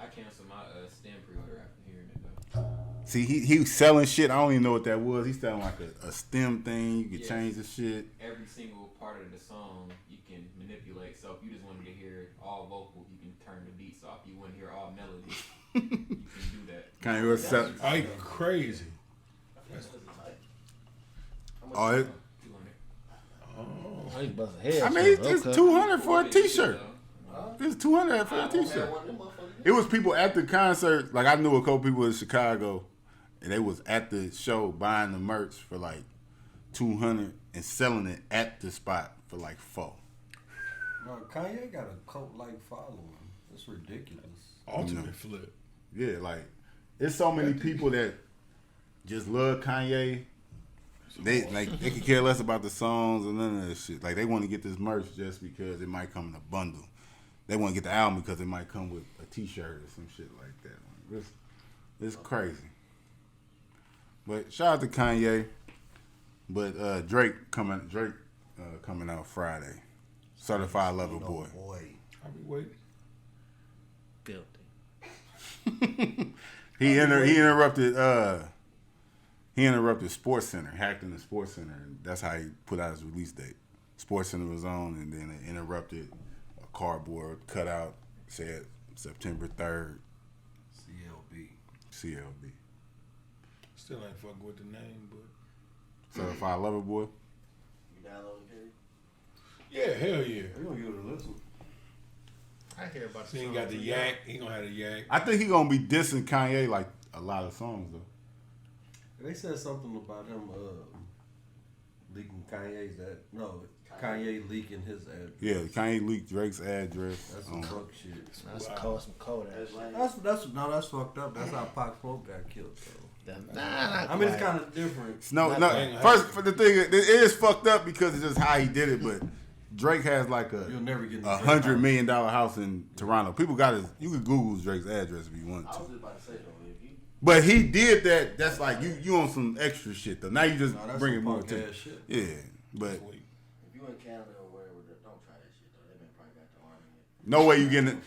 I canceled my STEM pre-order after hearing it though. See, he was selling shit. I don't even know what that was. He's selling like a stem thing. You could change the shit. Every single part of the song you can manipulate. So if you just wanted to hear all vocal, you can turn the beats off. You want to hear all melody, you can do that. Kanye West sell. Are you crazy? Oh, it, I ain't bust a head. I mean, it's $200 for a T-shirt. It's $200 for a T-shirt. It was people at the concert. Like I knew a couple people in Chicago, and they was at the show buying the merch for like $200 and selling it at the spot for like $4. Bro, Kanye got a cult-like following. That's ridiculous. Ultimate flip. Yeah, like it's so many people that just love Kanye. They could care less about the songs and none of that shit. Like they want to get this merch just because it might come in a bundle. They want to get the album because it might come with a T-shirt or some shit like that. It's crazy. But shout out to Kanye. But Drake coming out Friday. Certified Lover Boy. I'll be waiting. Filthy. He interrupted SportsCenter, hacked in the SportsCenter, and that's how he put out his release date. SportsCenter was on, and then it interrupted a cardboard cutout, said September 3rd. CLB. Still ain't fucking with the name, but Certified Lover Boy. You download it, yeah, hell yeah. We gonna give it a listen. I hear about He ain't got the yak. He gonna have the yak. I think he gonna be dissing Kanye like a lot of songs though. They said something about him leaking Kanye's Kanye leaking his address. Yeah, Kanye leaked Drake's address. That's some fuck shit. That's some cold ass. That's fucked up. That's how Pac Smoke got killed. So. Nah, I mean, it's kind of different. No. First, for the thing, it is fucked up because it's just how he did it. But Drake has like You'll never get $100 million house in Toronto. People got his. You could Google Drake's address if you want to. I was just about to say though, if you But he did that. That's like you on some extra shit though. Now you just bringing more attention. Shit. Yeah, but if you in Canada or wherever, don't try that shit though. They been probably got the army. no way you getting it.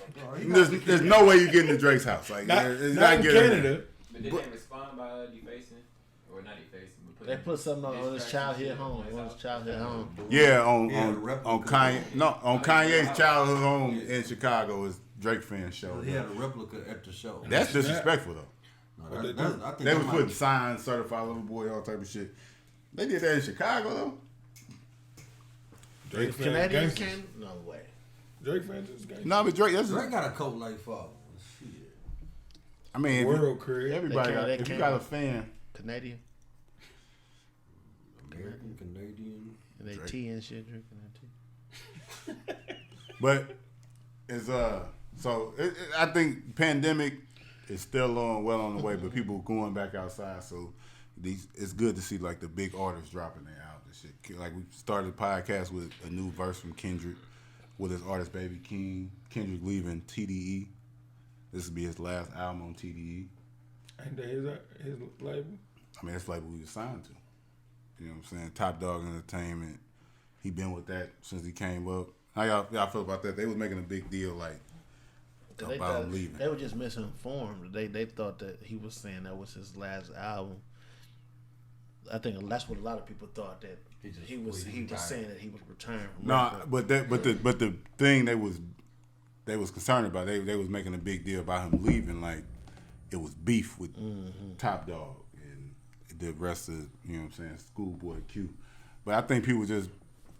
There's no way you getting to Drake's house. Like Not it's in getting Canada. But did they respond by defacing? Or not defacing, but They put something on his childhood home. Yeah, on Kanye. No, on Kanye's childhood home in Chicago is Drake fan show. He had a replica at the show. That's disrespectful though. No, I think They was putting signs, certified lover boy, all type of shit. They did that in Chicago though. Drake fan Canadian gangsters. came? No way. Drake fans is gangsters. No, but Drake. Drake got a cult like following. Shit. I mean, World career. everybody. They If you came- got a fan, Canadian. American, Canadian. And they tea and shit, drinking that tea. but it's so I think pandemic is still well on the way, but people going back outside. So it's good to see like the big artists dropping their albums and shit. Like we started the podcast with a new verse from Kendrick with his artist Baby King. Kendrick leaving TDE. This will be his last album on TDE. Ain't that his label? I mean, that's the label we was signed to. You know what I'm saying? Top Dog Entertainment. He been with that since he came up. How y'all feel about that? They was making a big deal like about him leaving. They were just misinformed. They thought that he was saying that was his last album. I think that's what a lot of people thought, that he was saying that he was retiring. No, but the thing they was concerned about, they was making a big deal about him leaving, like it was beef with Top Dog and the rest of, you know what I'm saying, Schoolboy Q. But I think people just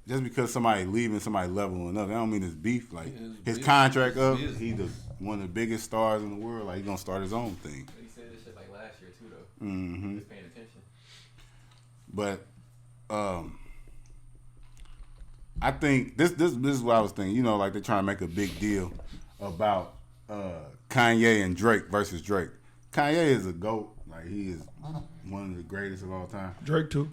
because somebody leaving, somebody leveling up, that don't mean it's beef. Like his contract up, he's one of the biggest stars in the world. Like he's gonna start his own thing. He said this shit like last year too though. Mm-hmm. Just paying attention. But I think this is what I was thinking. You know, like they're trying to make a big deal about Kanye and Drake versus Drake. Kanye is a GOAT. Like he is one of the greatest of all time. Drake too.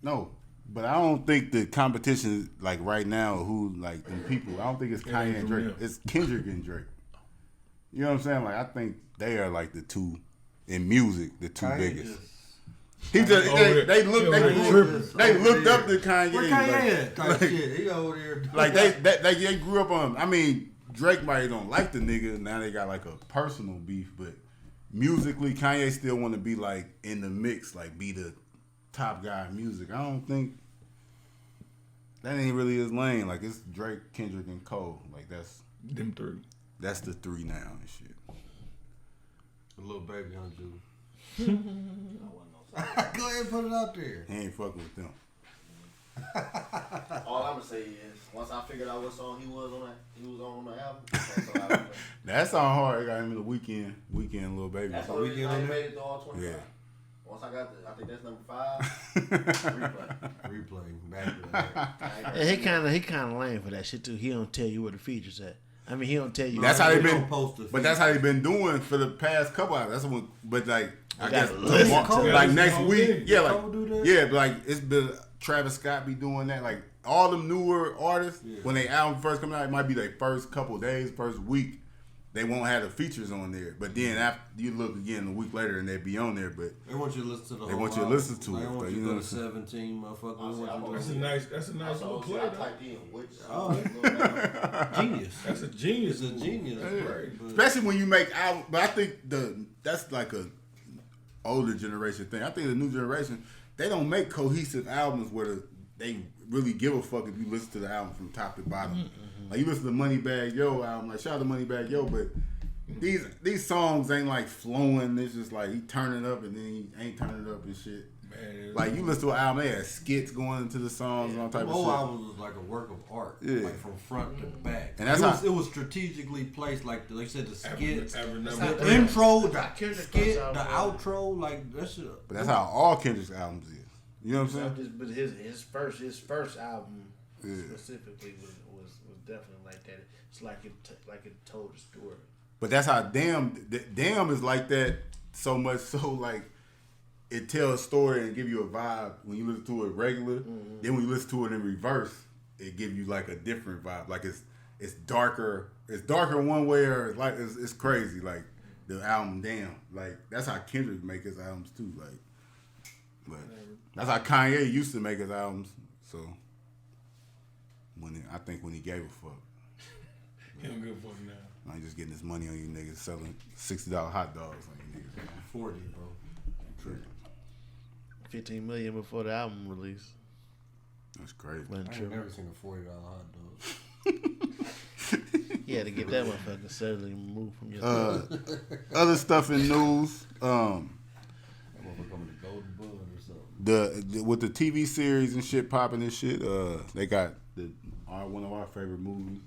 No, but I don't think the competition is like right now. Who like the people? I don't think it's Kanye and Drake. It's Kendrick and Drake. You know what I'm saying? Like I think they are like the two in music, the two biggest. They looked up to Kanye. Where Kanye at? Shit, he over there. Like they grew up on. I mean, Drake might don't like the nigga. Now they got like a personal beef, but musically, Kanye still want to be like in the mix, like be the top guy in music. I don't think that ain't really his lane. Like it's Drake, Kendrick, and Cole. Like that's them three. That's the three now and shit. A little baby on Juice. Go ahead and put it out there. He ain't fucking with them. all I'm gonna say is, once I figured out what song he was on the album. So That song hard. I got him in the weekend, Little Baby. That's the reason I made it through all 25. Yeah. Once I got I think that's number 5. Replay. Back to that. And he kind of lame for that shit too. He don't tell you where the features at. I I mean, he don't tell you. That's how they They been. don't post the But that's how they been doing for the past couple hours. That's what. But like, I guess listen. like next Cole week, did. yeah, Cole do that? like yeah, but like it's been Travis Scott be doing that. Like all them newer artists, when they album first come out, it might be their first couple days, first week. They won't have the features on there, but then after you look again a week later and they be on there. But They want you to listen to the They whole want you to album. listen to They it, want but you you to know go what to I'm 17, motherfucker. They want you to That's a listen. nice little play. I Though. typed in which Genius. That's a genius. It's a genius. Right. But especially when you make album, but I think that's like a older generation thing. I think the new generation they don't make cohesive albums where they really give a fuck if you listen to the album from top to bottom. Like you listen to Moneybagg Yo album, like shout out to Moneybagg Yo, but these songs ain't like flowing. It's just like he turning up and then he ain't turning up and shit. Man, Like you listen to an album, they had skits going into the songs and all type the of whole shit. album was like a work of art, Yeah. like from front to back. And that's it was strategically placed, like you said, the skits, Every the intro, the Kendrick skit, comes the out, outro, like that shit. But that's how all Kendrick's albums is. You know what I'm saying? But his first album Yeah. specifically was definitely like that. It's like it told a story. But that's how Damn is like that so much so like it tells a story and give you a vibe when you listen to it regular. Then when you listen to it in reverse, it give you like a different vibe. Like it's darker. It's darker one way or it's crazy. Like the album Damn. Like that's how Kendrick make his albums too. Like, but that's how Kanye used to make his albums. So I think when he gave a fuck. He don't give a fuck now. I ain't just getting this money on you niggas selling $60 hot dogs on you niggas. 40, bro. True. 15 million before the album release. That's crazy. I ain't never seen a $40 hot dog. You had to get that motherfucker certainly removed from your Other stuff in news. That motherfucker coming to Golden Bud or something. With the TV series and shit popping and shit, they got one of our favorite movies,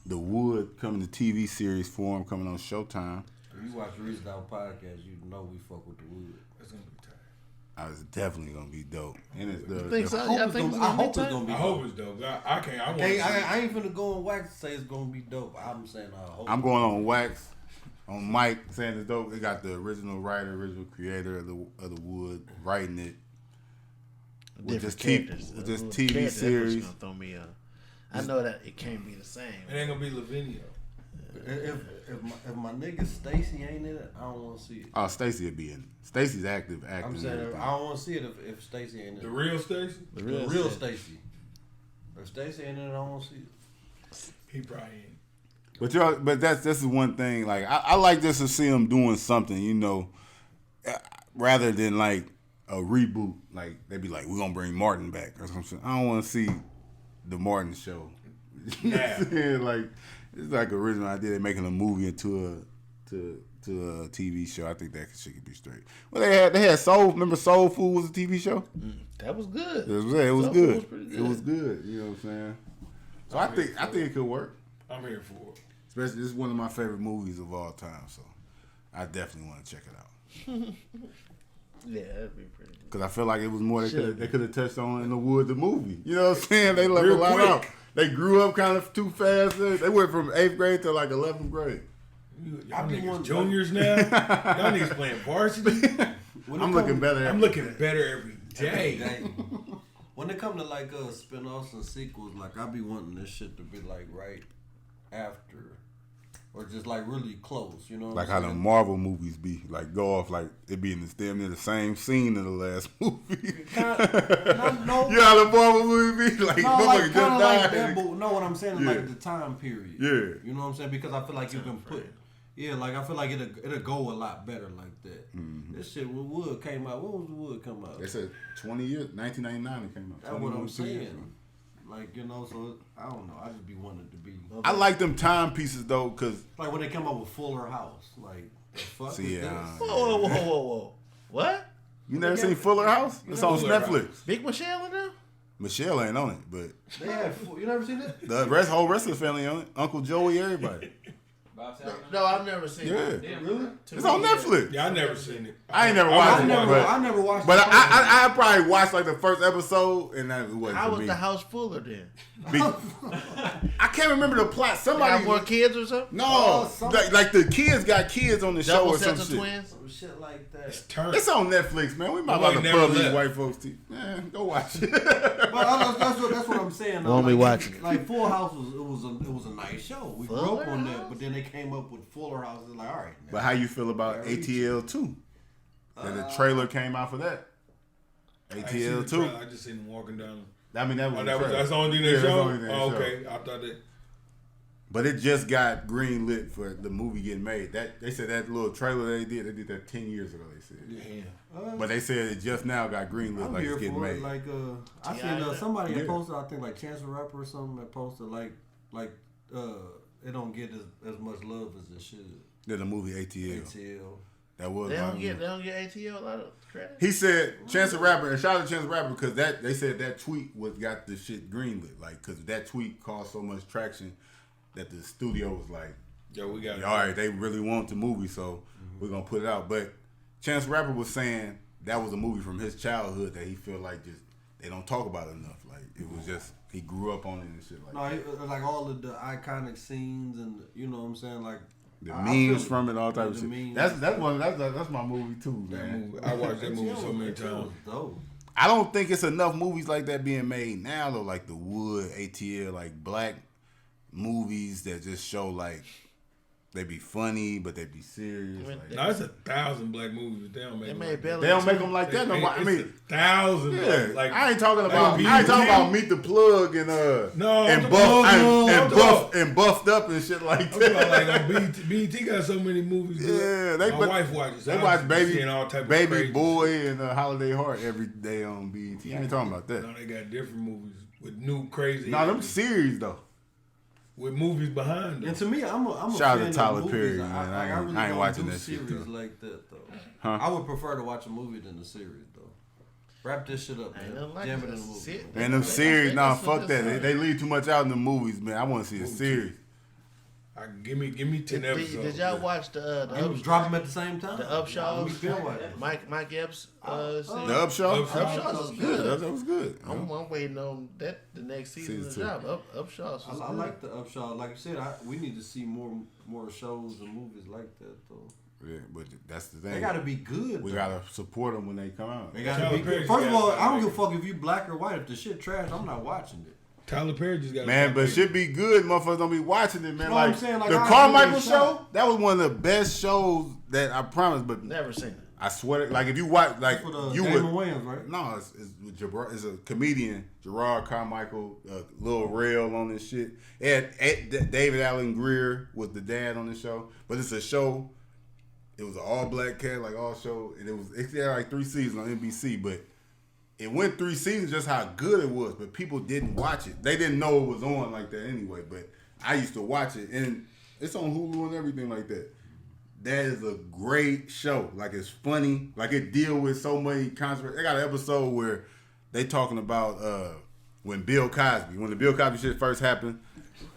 The Wood, coming to TV series form, coming on Showtime. If you watch the Reason Down podcast, you know we fuck with the wood. That's gonna be tight. It's definitely gonna be dope. And it's think so? I hope it's gonna be I dope. hope it's dope. I can't. I want. I ain't finna go on wax to say it's gonna be dope. I'm saying I hope. I'm going on wax, on Mike saying it's dope. They got the original writer, original creator of the Wood writing it. With this characters. with this Those TV characters, that's series. what's gonna throw me up. I know that it can't be the same. It ain't gonna be Lavinia. If my nigga Stacy ain't in it, I don't want to see it. Oh, Stacey will be in it. Stacey's active. I'm saying I don't want to see it if Stacy ain't in it. The real Stacey. The real Stacy. If Stacy ain't in it, I don't want to see it. He probably ain't. But this is one thing. Like I like this to see him doing something, you know, rather than like a reboot. Like they be like, we're gonna bring Martin back or something. I don't want to see the Martin show. Yeah. Like it's like an original idea. They're making a movie into a TV show. I think that shit could be straight. Well, they had Soul. Remember Soul Food was a TV show. That was good. It was Soul good. Food was pretty good. It was good. You know what I'm saying? So I think it could work. I'm here for it. Especially, this is one of my favorite movies of all time, so I definitely want to check it out. Yeah, that'd be pretty good. Because I feel like it was more they could have touched on in The Wood, the movie. You know what I'm saying? They left Real a lot quick. out. They grew up kind of too fast. They went from 8th grade to like 11th grade. Y'all niggas juniors now. Y'all niggas playing varsity. I'm looking better. I'm looking better every day. When it come to like spin-offs and sequels, like I be wanting this shit to be like right after, or just like really close. You know, what Like I'm how the saying? Marvel movies be. Like go off like it be in damn near the same scene in the last movie. No, You know how the Marvel movie be? Like no, motherfucker like just kind of like died. that, but know what I'm saying? Yeah. Like the time period. Yeah. You know what I'm saying? Because I feel like you can put. Yeah, like I feel like it'll go a lot better like that. Mm-hmm. This shit with Wood came out. When was the Wood come out? They said 20 years, 1999 it came out. That's what I'm 21 years. saying. Like, you know, so I don't know. I just be wanting it to be. I like them timepieces though, cause Like when they come up with Fuller House. Like, the fuck See, is this? Whoa. What? you never seen Fuller House? It's on Fuller Netflix. Big Michelle in there? Michelle ain't on it, but They had, you never seen that? the whole rest of the family on it. Uncle Joey, everybody. About Tag? No, I've never seen Yeah. it. Damn, Really? It's on Netflix. Yeah, I never seen it. I ain't never watched it, I never watched but it. I probably watched like the first episode, and that wasn't How for was me. the house fuller then? I can't remember the plot. Got Somebody more kids or something? No, like the kids got kids on the show Double or some sets of shit. twins? Some shit like that. It's turned. It's on Netflix, man. We might Well, about to never pub these left. white folks. Man, go watch it. But that's what I'm saying. Won't be watching it. Like Full House was a nice show. We grew up Fuller on that, House? but then they came up with Fuller House. It's like, all right. Man. But how you feel about ATL 2? That the trailer came out for that. I ain't seen the ATL 2. trailer. I just seen them walking down. I mean, that was Oh, the trailer. that's the only thing they Yeah, that's the showed? only thing they Oh, showed. okay. I thought that. But it just got green lit for the movie getting made. That they said that little trailer they did that 10 years ago. They said, Yeah. but they said it just now got green lit, I'm like here it's getting for made. it. Like I Yeah, seen somebody Yeah. had posted. I think like Chance the Rapper or something that posted like it don't get as much love as it should. Yeah, the movie ATL. ATL. That was. They my don't get movie. ATL a lot of credit. He said Chance the Rapper, and shout out to Chance the Rapper because they said that tweet got the shit greenlit, like because that tweet caused so much traction that the studio was like, Yo, we got all right, they really want the movie, so we're gonna put it out. But Chance the Rapper was saying that was a movie from his childhood that he feel like just they don't talk about enough. Like it was just he grew up on it and shit like that. No, like all of the iconic scenes and you know what I'm saying, like The I memes feel from it, all type of the shit. memes. That's my movie too, that man. movie. I watched that movie so many ATL times. was dope. I don't think it's enough movies like that being made now though, like The Wood, ATL, like black movies that just show like they be funny but they be serious. Like, No, it's 1,000 black movies, but they don't make They them made like that. Belly they don't make too. them like that no more. I mean, 1,000. yeah, Like I ain't talking like about. BET. I ain't talking about Meet the Plug and No, and I'm buff talking about- and buffed up and shit like I'm talking about like that. on BET got so many movies. Yeah, my wife watches. They I watch was Baby seeing all type of Baby crazy Boy and Holiday Heart every day on BET. I ain't talking about shit. that. No, they got different movies with new crazy. No, them actors, series though. with movies behind them. And to me, I'm a Shout out fan to of Tyler movies. Perry, man. I ain't don't watching do that shit, series though. like that though. Huh? I would prefer to watch a movie than a series though. Wrap this shit up, Ain't man. nothing like Jam it that. in a movie. Sit. man. And them series, nah, That's what fuck this that. is. They leave too much out in the movies, man. I want to see a series. Give me 10 episodes. Did y'all watch the You would drop them at the same time. The Upshaws? We been watching. Mike Epps? The Upshaw? Upshaws is good. That was good. I'm waiting on that the next season Season to drop. Upshaws was I good. like the Upshaw. Like you said, we need to see more shows and movies like that though. Yeah, but that's the thing. They gotta be good. We though. gotta support them when they come out. They gotta Tyler be Perry good. First of got all, to I don't make give a fuck if you black or white. If the shit trash, I'm not watching it. Tyler Perry just got Man, but shit be good. Motherfuckers don't be watching it, man. No, I'm Like, saying, like, the I Carmichael really show, shot. that was one of the best shows that I promise. But Never seen it. I swear, like if you watch, like With you Damon would. Wayans, right? No, it's with it's a comedian, Gerard Carmichael, Lil Rel on this shit. David Allen Greer was the dad on the show, but it's a show. It was an all black cast, like all show, and it had like 3 seasons on NBC, but it went 3 seasons just how good it was, but people didn't watch it. They didn't know it was on like that anyway, but I used to watch it, and it's on Hulu and everything like that. That is a great show. Like, it's funny. Like, it deal with so many controversies. They got an episode where they talking about when the Bill Cosby shit first happened.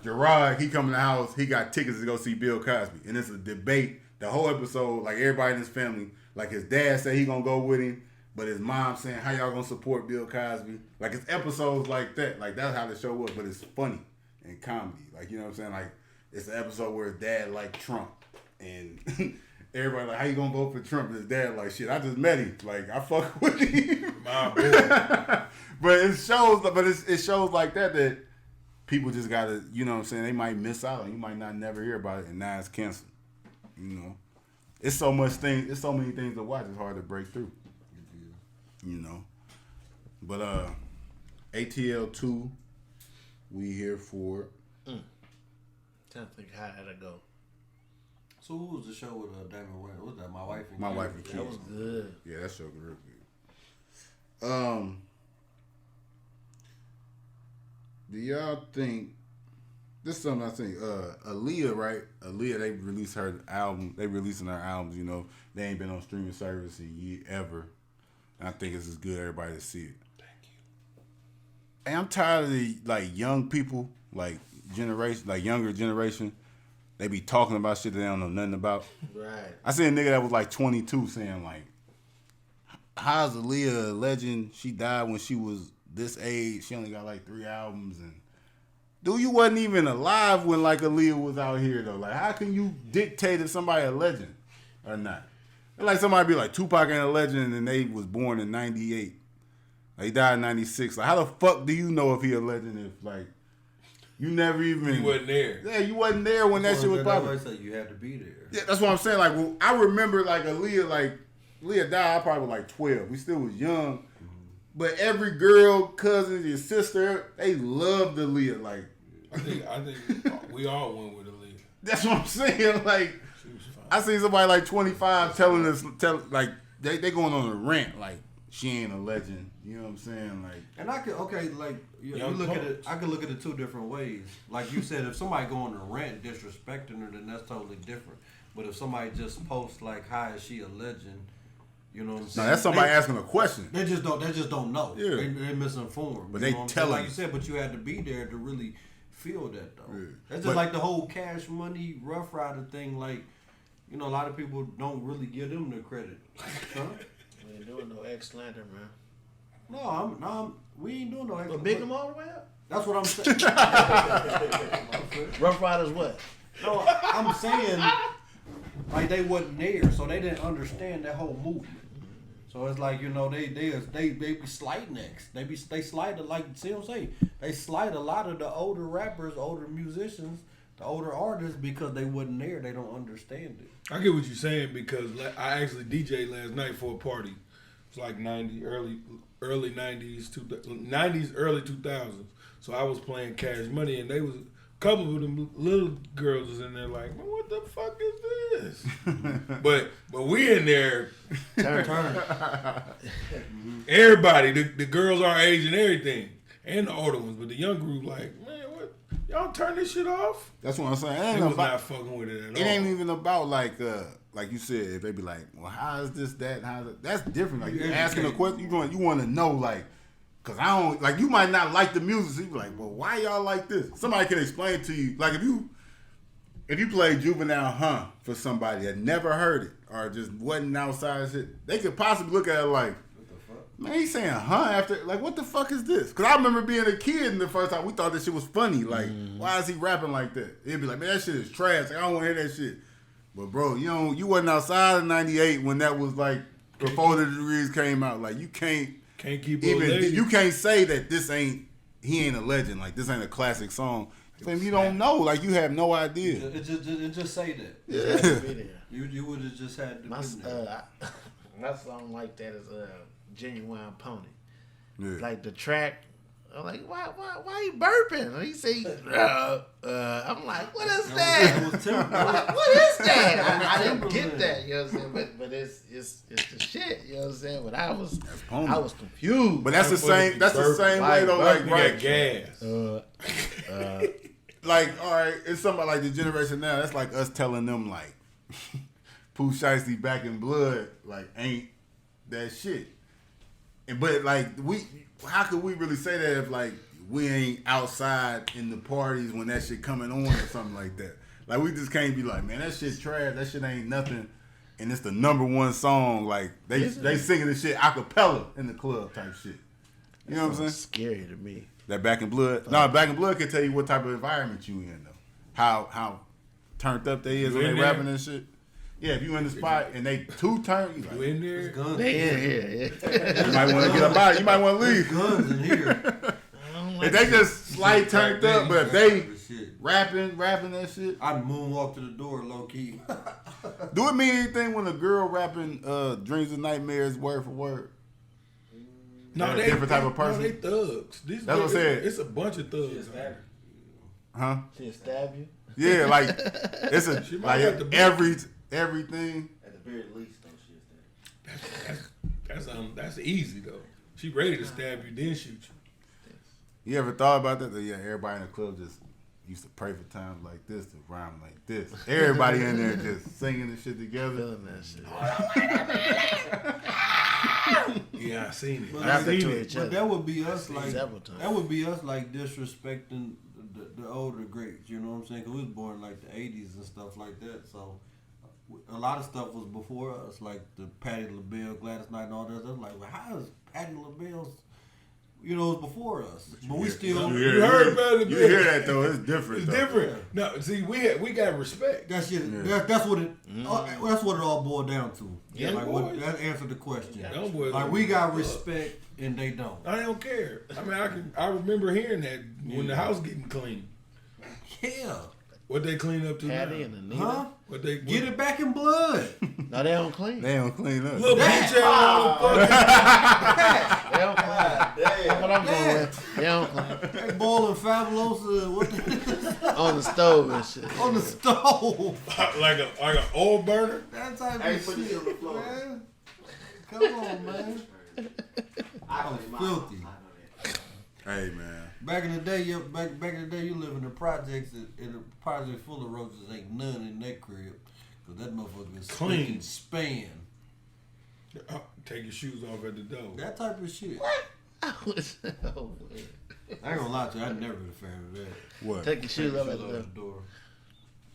Gerard, he come in the house, he got tickets to go see Bill Cosby. And it's a debate. The whole episode, like, everybody in his family, like, his dad said he gonna go with him, but his mom saying, how y'all gonna support Bill Cosby? Like, it's episodes like that. Like, that's how the show was, but it's funny and comedy. Like, you know what I'm saying? Like, it's an episode where his dad liked Trump. And everybody like, how you gonna vote for Trump? And his dad like, shit, I just met him. Like, I fuck with him. My boy. But it shows like that people just gotta, you know what I'm saying, they might miss out on. You might not never hear about it, and now it's canceled. You know, it's so many things to watch. It's hard to break through. You know, but ATL 2, we here for it. Trying to think how that'll go. So who was the show with Damon Wayans? What was that? My Wife and My Kids? Wife and Kids. That was good. Yeah, that show was real good. Do y'all think this is something I think? Aaliyah, right? Aaliyah, they released her album. They releasing her albums. You know, they ain't been on streaming service ever. And I think it's as good everybody to see it. Thank you. And I'm tired of the like young people, like generation, like younger generation, they be talking about shit that they don't know nothing about. Right. I seen a nigga that was like 22 saying like, how's Aaliyah a legend? She died when she was this age. She only got like 3 albums. And dude, you wasn't even alive when like Aaliyah was out here though. Like, how can you dictate if somebody a legend or not? It's like somebody be like, Tupac ain't a legend and they was born in 98. Like, he died in 96. Like, how the fuck do you know if he a legend if like you never even... You wasn't there. Yeah, you wasn't there when that shit was popular. That's why I said you had to be there. Yeah, that's what I'm saying. Like, well, I remember like Aaliyah died, I probably was like 12. We still was young. Mm-hmm. But every girl, cousin, your sister, they loved Aaliyah. Like, I think we all went with Aaliyah. That's what I'm saying. Like, I seen somebody like 25 telling us, like, they going on a rant, like, she ain't a legend. You know what I'm saying? Like, and I could, you look at it, I could look at it 2 different ways. Like you said, if somebody go on a rant disrespecting her, then that's totally different. But if somebody just posts like, "How is she a legend?" You know what I'm saying? No, that's somebody asking a question. They just don't know. Yeah. They're misinformed. But you they know tell like you said, but you had to be there to really feel that though. Yeah. That's just like the whole Cash Money Rough Rider thing. Like, you know, a lot of people don't really give them the credit. Huh? We ain't doing no X-Slander, man. No, we ain't doing no. But big them all the way up. That's what I'm saying. Rough Riders what? No, I'm saying like they wasn't there, so they didn't understand that whole movement. So it's like, you know, they be slighting X. They slight it, like Sim say. They slight a lot of the older rappers, older musicians, the older artists because they wasn't there. They don't understand it. I get what you're saying because I actually DJed last night for a party. It's like early 90s, 90s, early 2000s. So I was playing Cash Money, and they was a couple of them little girls was in there like, man, what the fuck is this? but we in there. Turn. Everybody, the girls our age and everything, and the older ones, but the young group like, man, what? Y'all turn this shit off? That's what I'm saying. It They ain't was about, not fucking with it at all. it ain't even about like you said, if they be like, well, how is this, that, how is it? That's different. Like, you asking a question, you want to know, like, because I don't, like, you might not like the music, so you be like, well, why y'all like this? Somebody can explain to you. Like, if you play Juvenile for somebody that never heard it or just wasn't outside shit, they could possibly look at it like, what the fuck? Man, he's saying after, like, what the fuck is this? Because I remember being a kid and the first time we thought that shit was funny. Like, why is he rapping like that? It'd be like, man, that shit is trash. Like, I don't want to hear that shit. But bro, you wasn't outside in '98 when that was like before the degrees came out. Like, you can't keep even you can't say that he ain't a legend. Like, this ain't a classic song. If you don't know, like, you have no idea. It just say that. Yeah. You would have just had to. My song like that is Genuine Pony. Yeah. Like the track. I'm like, why you burping? And he say, I'm like, what is that? What is that? I didn't get that, you know what I'm saying? But it's the shit, you know what I'm saying? But I was confused. But that's the same way though, like, right? Gas. Like, all right, it's somebody like the generation now. That's like us telling them like, Pooh Shiesty Back in Blood, like, ain't that shit. But like how could we really say that if like we ain't outside in the parties when that shit coming on or something like that? Like, we just can't be like, man, that shit trash. That shit ain't nothing. And it's the #1 song. Like, they singing this shit a cappella in the club type shit. You know what I'm saying? Scary to me. That Back in Blood. No, Back in Blood can tell you what type of environment you in though. How turned up they is when they rapping and shit. Yeah, if you in the spot and they too turned, you in there? They in here. Yeah. You might want to get up out. You might want to leave. Guns in here. If they just slight turned up, but if they rapping that shit, I'd moonwalk to the door low key. Do it mean anything when a girl rapping Dreams and Nightmares word for word? No, they different type of person. No, they thugs. That's what I said. It's a bunch of thugs. Huh? She'll stab you. Yeah, like it's a like everything. At the very least, though, she'll stab. That's easy though. She ready to stab you, then shoot you. You ever thought about that? Yeah, everybody in the club just used to pray for times like this to rhyme like this. Everybody in there just singing this shit together. Feeling that shit. Yeah, I seen it. But that would be us like disrespecting the older greats. You know what I'm saying? Because we was born in like the 80s and stuff like that. So a lot of stuff was before us, like the Patti LaBelle, Gladys Knight, and all that stuff. Like, well, how is Patti LaBelle's? You know, it was before us, but we still. You heard about it. You hear that though? It's different. It's different. No, see, we got respect. That's it. That's what it. That's what it all boiled down to. Yeah, like that answered the question. Yeah, like we got respect and they don't. I don't care. I mean, I remember hearing that when the house getting clean. Yeah. What they clean up to Patty now? and Anita. Huh? Get it back in blood. No, they don't clean. They don't clean up. Little bitch ass motherfucker. They don't clean. That's what I'm going with. They don't clean. They boiling fabulosa on the stove and shit. On the stove. like an old burner. That type Hey, of put shit, this on the floor. man. Come on, man. I was know filthy. Hey man. Back in the day, you live in the projects, in a project full of roaches, ain't none in that crib, cause that motherfucker is Clean. span. Take your shoes off at the door. That type of shit. Oh, I ain't gonna lie to you, I never been a fan of that. What? take your shoes off at the Out door.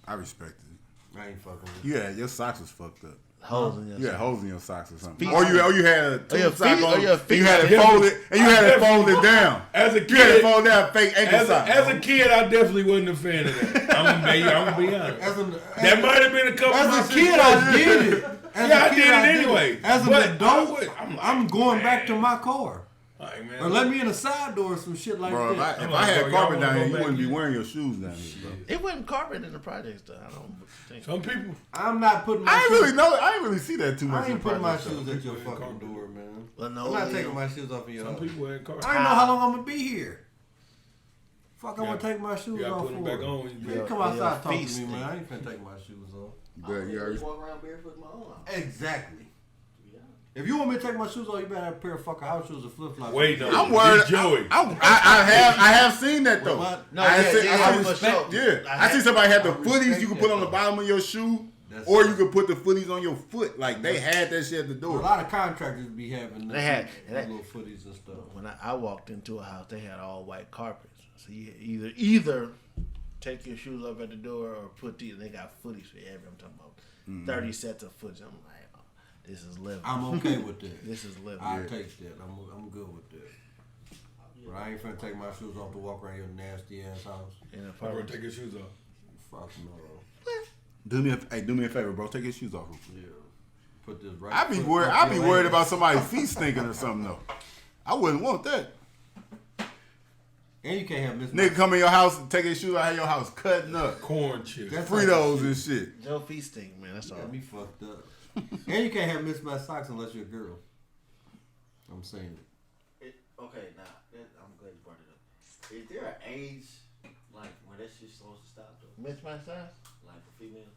I respected it. I ain't fucking with Yeah, your socks was fucked up. Holes in your You had socks. holes in your socks or something. Feet. Or you had a Or your tube sock feet- on. or your And feet. you had it Yeah, folded and you had it folded down. As a You had it kid, folded down fake ankle sock. as a kid, I definitely wasn't a fan of that. I'm gonna be honest. That might have been a couple. As a kid, I did it. As Yeah, a I kid, did it I anyway. As an But adult, I'm like, I'm going back to my car. Like, man, Or let me in a side door or some shit like Bro, that. if I had bro, carpet y'all down wanna here, go you back wouldn't be in? wearing your shoes down here, bro. It wasn't carpet in the projects though. I don't think. some people. I'm not putting my I ain't shoes. really know. I ain't really see that too much. I in ain't putting my projects, shoes though. at your People fucking ain't door, man. Well, no, I'm not taking my shoes off of your Some house. people had cars. I don't know how long I'm gonna be here. Fuck, I'm Yeah. gonna take my shoes You gotta off put them for. back on when you Man, get come Yeah, outside and talk to feast me, man. thing. I ain't finna take my shoes off. But you already. walk around barefoot in my own house. Exactly. If you want me to take my shoes off, you better have a pair of fucking house shoes or flip flops. Wait, no. I'm worried. It's Joey. I have seen that though. What? No, I yeah, see- yeah, I for respect. sure. Yeah, I see somebody have the I footies you respect can put that, on the though. bottom of your shoe, That's or it. you could put the footies on your foot. Like they had that shit at the A door. lot of contractors be having They had- those little footies and stuff. When I walked into a house, they had all white carpets. So you either take your shoes off at the door or put these. They got footies for every. I'm talking about 30 sets of footies. I'm like, oh, this is living. I'm okay with that. This is living. I take that. I'm good with that. But I ain't finna take my shoes off to walk around your nasty ass house. In a Bro, apartment. take your shoes off. Fuck no. Do me a favor, bro. Take your shoes off. Real quick. Yeah. Put this right. I be foot worried. up I be your worried ass. about somebody's feet stinking or something though. I wouldn't want that. And you can't have Miss. Nigga come in your house and take his shoes out of your house, cutting up Corn chips. That's Fritos and shit. Joe feet stink, man. That's all. Got me fucked up. And you can't have mismatched socks unless you're a girl. I'm saying it. Okay, now I'm glad you brought it up. Is there an age like when that shit's supposed to stop though? Miss my size? Like for females?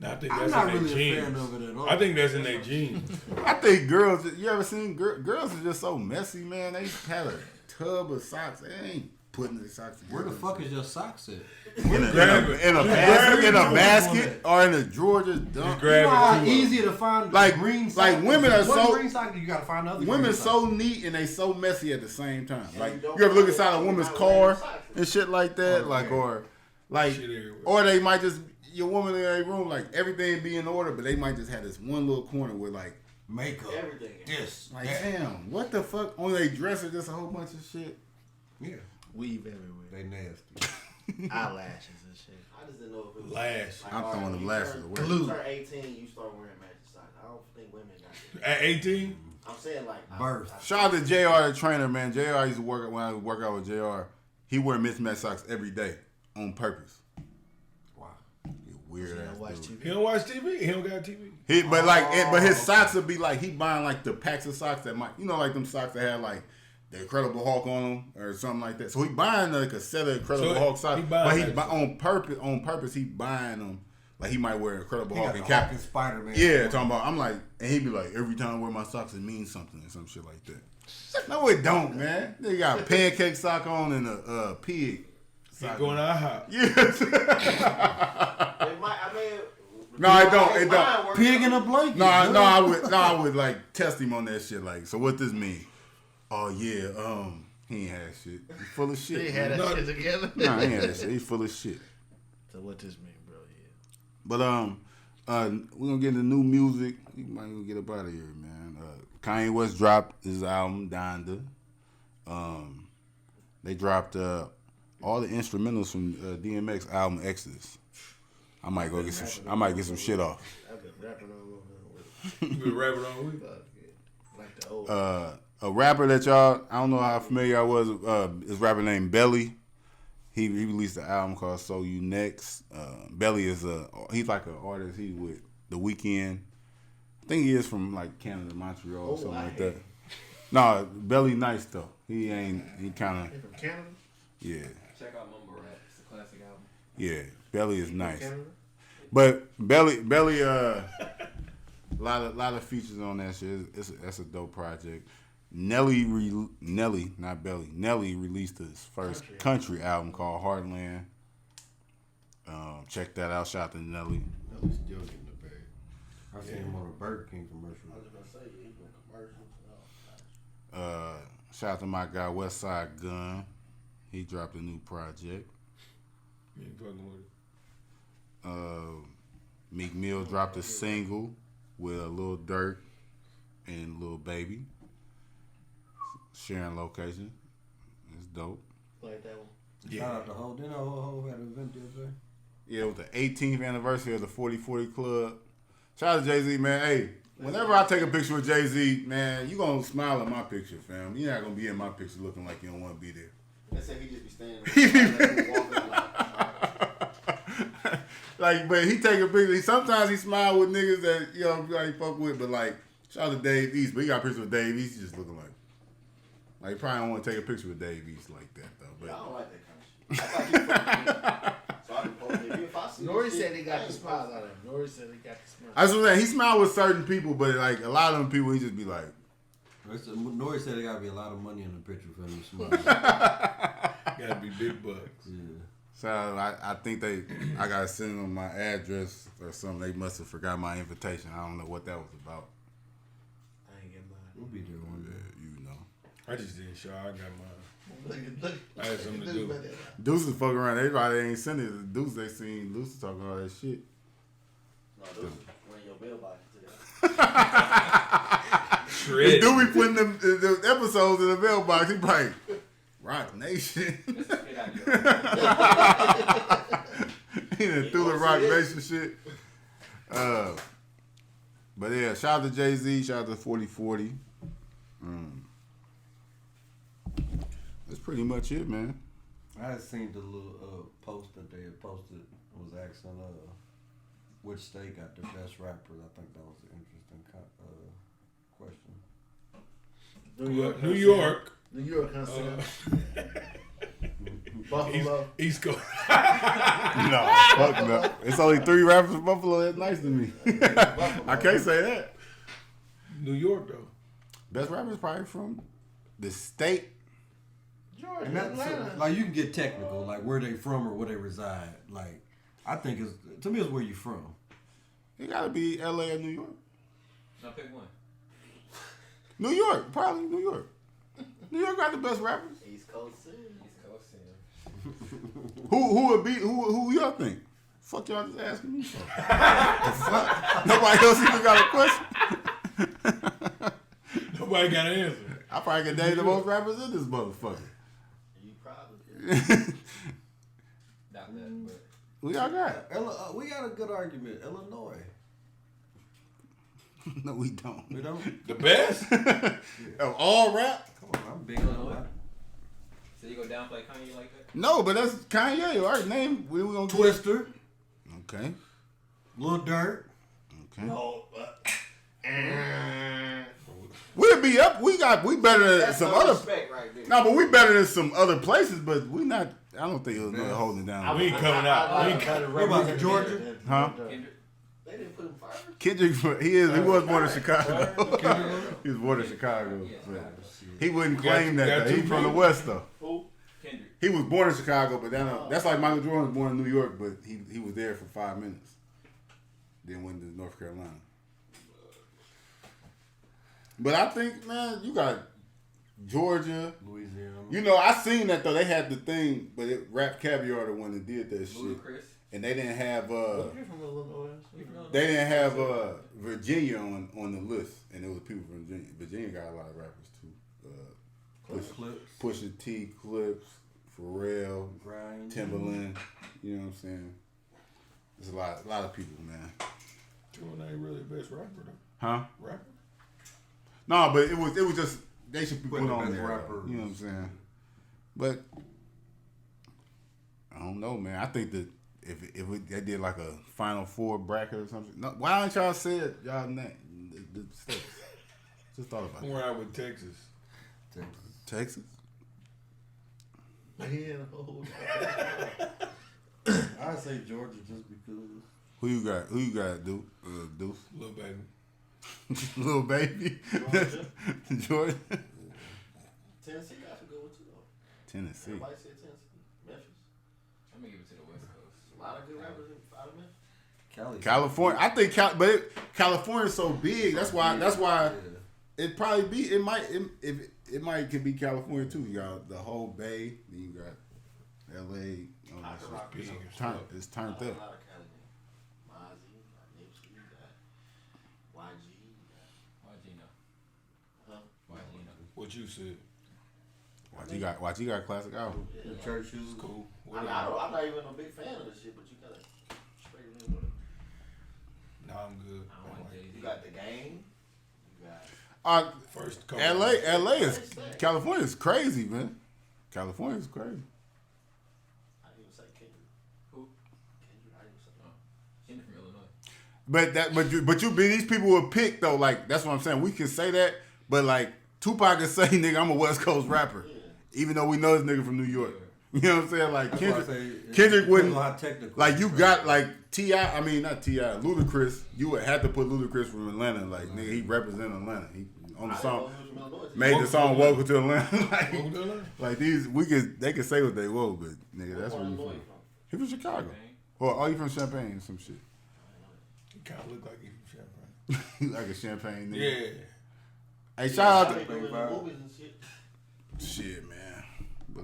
I think I'm that's not in their really a genes. fan of it at all. I think that's in their genes. I think girls. You ever seen girls are just so messy, man. They have a tub of socks. They ain't putting their socks together. Where the fuck is your socks at? In a Grab it. basket or in a drawer, just dump. Just grab You know how it. too. easy to find Like- green like socks? women are One so- green sock, you gotta find other Women green so socks. neat and they so messy at the same time. Like you don't you ever look find inside a it, woman's you car find it. and shit like that, like like, Shit everywhere. or they might just your woman in their room like everything be in order, but they might just have this one little corner where like Makeup. Everything. This. like that. damn, what the fuck on their dresser? Just a whole bunch of shit. Yeah. Weave everywhere. They nasty. Eyelashes and shit. I just didn't know if it was Lash. Like, I'm all throwing right, them you lashes turn- away. when Glue. You turn 18, you start wearing matching socks. I don't think women got that. At 18? I'm saying like Birth. Shout out to JR, the trainer, man. JR used to work when I would work out with JR. He wore mismatched socks every day on purpose. Wow. He a weird Yeah, ass watch dude. TV. He don't watch TV. He don't got TV. But his socks would be like he buying like the packs of socks that might, you know, like them socks that had like the Incredible Hulk on them or something like that. So he buying like a set of Incredible So Hulk socks, he buying but he that buy, shit. on purpose he buying them. Like he might wear Incredible He Hulk got and the Hulk cap. and Spider-Man. Yeah, talking about. I'm like, and he be like, every time I wear my socks, it means something or some shit like that. No, it don't, man. They got a pancake sock on and a pig. He sock going on. out hot. Yes. It might, I mean, No, it don't. It don't. Pig in a blanket. No, I would like test him on that shit. Like, so what this mean? Oh yeah, He ain't had shit. He's full of shit. He had that shit together. Nah, he ain't had that shit. He's full of shit. So what this mean, bro? Yeah. But we're gonna get into new music. We might gonna get up out of here, man. Kanye West dropped his album Donda. They dropped all the instrumentals from DMX album Exodus. I might go get some. I might get some shit off. I've been rapping all over. You been rapping all week? Like the old. A rapper that y'all, I don't know how familiar I was. Is a rapper named Belly. He released an album called So You Next. Belly is he's like an artist. He's with The Weeknd. I think he is from like Canada, Montreal, or something like that. No, Belly nice though. He kind of. He from Canada? Yeah. Check out Mumble Rap. It's a classic album. Yeah, Belly is nice. Canada? But Belly, a lot of features on that shit. That's a dope project. Nelly, not Belly. Nelly released his first country album called Heartland. Check that out. Shout out to Nelly. Nelly's still getting the bag. I seen him on a Burger King commercial. I was gonna say he doing commercials and all. Shout out to my guy Westside Gun. He dropped a new project. You ain't fucking with it. Meek Mill dropped a single with a Lil Durk and Lil Baby. Sharing location. It's dope. Like that one. Yeah. Shout out to Ho. Didn't Ho had an event the other day? Yeah, it was the 18th anniversary of the 4040 Club. Shout out to Jay-Z, man. Hey, whenever I take a picture with Jay-Z, man, you gonna smile at my picture, fam. You're not gonna be in my picture looking like you don't want to be there. They say he just be standing like, but he take a picture. Sometimes he smile with niggas that, you know, he fuck with, but like, shout out to Dave East. But he got a picture with Dave East, he just looking like he probably don't want to take a picture with Dave East like that, though. But I don't like that kind of shit. I thought so I can post it. If I see Nori this said shit, he got I the ain't smile post out it. of him. Nori said he got the smile. I was saying, he smiled with certain people, but like a lot of them people, he just be like. Nori said there gotta be a lot of money in the picture for him to smile. Gotta be big bucks. Yeah. So I think I gotta send them my address or something. They must have forgot my invitation. I don't know what that was about. I ain't getting mine. We'll be there one day. You know. I just didn't show. I got mine. Look. I had something to do. Deuces fucking around. Everybody ain't sending it. Deuces they seen Lucy talking all that shit. No, those when your bill box today. If do we putting the episodes in the mailbox, he probably Rock Nation. He done threw the Rock Nation shit. But yeah, shout out to Jay-Z, shout out to 4040. That's pretty much it, man. I had seen the little post that they had posted. It was asking which state got the best rappers. I think that was an interesting question. New York. New York, Buffalo. East Coast. No, fuck no. It's only 3 rappers from Buffalo. That's nice to me. I can't say that. New York, though. Best rappers probably from the state. Georgia, And that's Atlanta. like you can get technical, like where they from or where they reside. Like I think to me it's where you from. It gotta be LA or New York. No, pick one. New York, probably New York. New York got the best rappers. East Coast City. Who would be who y'all think? Fuck y'all just asking me for. The fuck? Nobody else even got a question. Nobody got an answer. I probably can name the most rappers in this motherfucker. You probably Not that, but Who y'all got? We got a good argument. Illinois. No, we don't. We don't. The best? Of all rap? Come on, I'm big on that. so you go downplay Kanye like that? No, but that's Kanye. All right, name. We gonna get- Twister. Okay. Lil Durk. Okay. No, We'll be up. We better than some other. respect right there. No, but we better than some other places. But we not. I don't think Illinois holding it down. We ain't coming out. We ain't What about Georgia? Huh? Kendrick? They didn't put him first. Kendrick, he was born in Chicago. He was born in Chicago. but he wouldn't claim got that. Though. two He from the brothers. West though. Who? Kendrick. He was born in Chicago, but that's like Michael Jordan was born in New York, but he was there for 5 minutes. Then went to North Carolina. But I think, man, you got Georgia. Louisiana. You know, I seen that though. They had the thing, but Rap Caviar the one that did that shit. Chris. And they didn't have You're from Illinois. they didn't have Virginia on the list, and it was people from Virginia. Virginia got a lot of rappers too. Pusha T, Clips, Pharrell, Grind. Timberland. You know what I'm saying? There's a lot of people, man. Timberland ain't really the best rapper though. Huh? Rapper? No, but it was just they should be put Put on the there. rapper. You know what I'm saying? But I don't know, man. I think that if they did like a Final Four bracket or something, no, why don't y'all say it? Y'all name the states. Just thought about I'm that. right with Texas. Texas. Man, hold I say Georgia just because. Who you got, Deuce? Little baby. Little baby. Georgia. Georgia. Tennessee got some good ones too though. Tennessee. Everybody said Tennessee. Memphis. I'm gonna give it to the West Coast. A lot of good rappers out of Memphis. California. I think California's so big. That's why it probably be it might could be California too. You got the whole Bay. Then you got L.A. It's turned up. A lot of Cali. Mozzie, you got Nipsey, you got YG, you got YG no. Huh? YG no. What you said? YG got a classic album. Yeah, The church shoes. Cool. I'm not even a big fan of this shit, but you gotta straight in with it. Nah, I'm good. I don't like Jay-Z. You got the game. You got First couple. LA is California's crazy, man. California's crazy. I didn't even say Kendrick. Who? Kendrick, I didn't say Kendrick from Illinois. But these people were picked though. Like that's what I'm saying. We can say that, but like Tupac can say, "Nigga, I'm a West Coast rapper," even though we know this nigga from New York. You know what I'm saying? Like Kendrick wouldn't. Like you got like T.I. I mean not T.I. Ludacris. You would have to put Ludacris from Atlanta. Like nigga, he represent Atlanta. He on the song made the song "Welcome to Atlanta." like these, they can say what they want, but nigga, that's where you from. He from Chicago. Or are you from Champaign or some shit? He kind of look like he from Champaign. Like a Champagne nigga. Yeah. Hey, shout out to movies and shit, man. But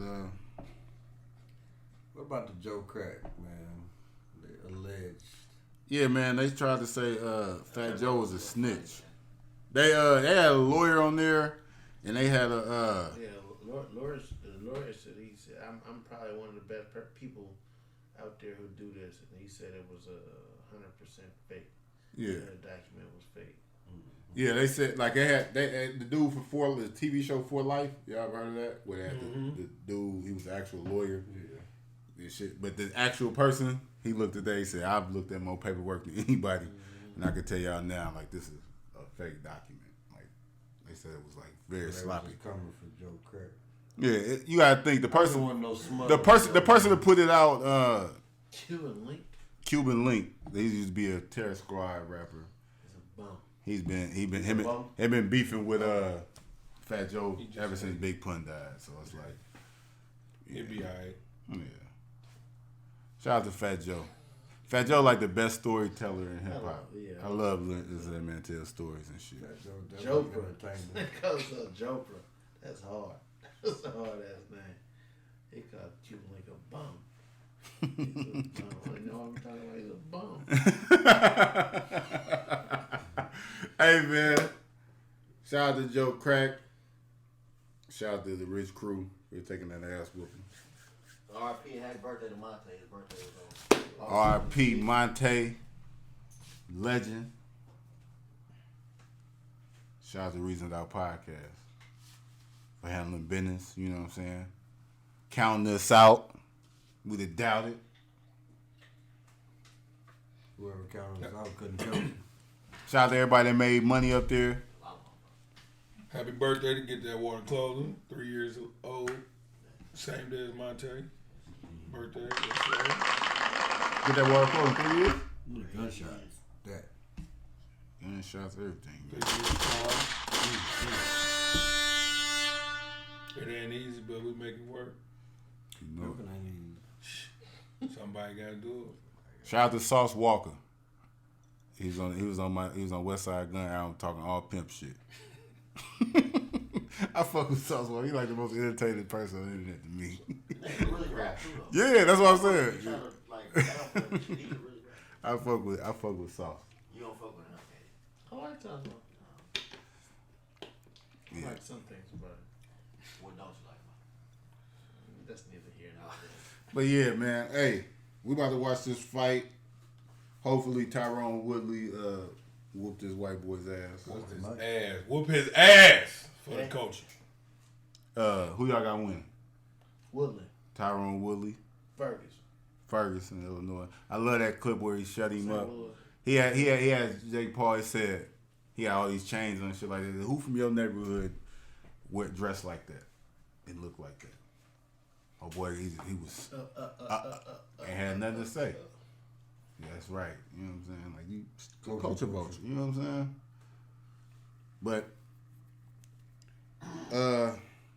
What about the Joe Crack, man? The alleged. yeah, man, they tried to say Fat Joe was a snitch. They had a lawyer on there, and they had a Lawyer said I'm probably one of the best people out there who do this, and he said it was 100% fake. yeah. The document was fake. Yeah, they said like they had the dude for the TV show For Life. Y'all ever heard of that? Where they had the dude, he was the actual lawyer. Yeah. And shit. But the actual person, he looked at that. He said, "I've looked at more paperwork than anybody, and I can tell y'all now, like this is a fake document." Like they said, it was like very sloppy. Coming for Joe Crack. Yeah, you gotta think the person, the person that put it out, Cuban Link. They used to be a Terror Squad rapper. He's been beefing with Fat Joe ever since Big Pun died. So it's like He'll be alright. Yeah. Shout out to Fat Joe. Fat Joe like the best storyteller in hip hop. I love listening to that man tell stories and shit. Jopra. Jopra. That's hard. That's a hard ass name. He called Cuban like a bum. I know I'm talking about. He's a bum. Hey man, shout out to Joe Crack. Shout out to the Rich Crew for taking that ass whooping. R.I.P. Happy birthday to Monte. His birthday was on. R.I.P. Monte, legend. Shout out to Reasons Out Podcast for handling business. You know what I'm saying? Counting us out. We'd have doubted. Whoever counted us out couldn't count it. Shout out to everybody that made money up there. Happy birthday to Get That Water Closing. 3 years old. Same day as Monte. Birthday. Get that water closing 3 years? Gunshots. That. Gunshots, everything. It ain't easy, but we make it work. You know. Somebody gotta do it. Shout out to Sauce Walker. He was on West Side Gun album talking all pimp shit. I fuck with Sauce Walker. He like the most entertaining person on the internet to me. He really rap too, though. Yeah, that's what I'm saying. He tryna, like, he can really rap. I fuck with Sauce. You don't fuck with him, okay? I like Sauce Walker. I Yeah. like some things about it. What don't you like about him? That's neither here nor there. But yeah, man. Hey, we about to watch this fight. Hopefully, Tyrone Woodley whooped this white boy's ass. Whoop his ass. Whoop his ass for the culture. Who y'all got winning? Woodley. Tyrone Woodley. Ferguson, Illinois. I love that clip where he shut him up. He had Jake Paul. He said he had all these chains and shit like that. Who from your neighborhood wear dressed like that and look like that? Oh boy, he was ain't had nothing to say. Yeah, that's right. You know what I'm saying? Like you culture vulture. You know what I'm saying? But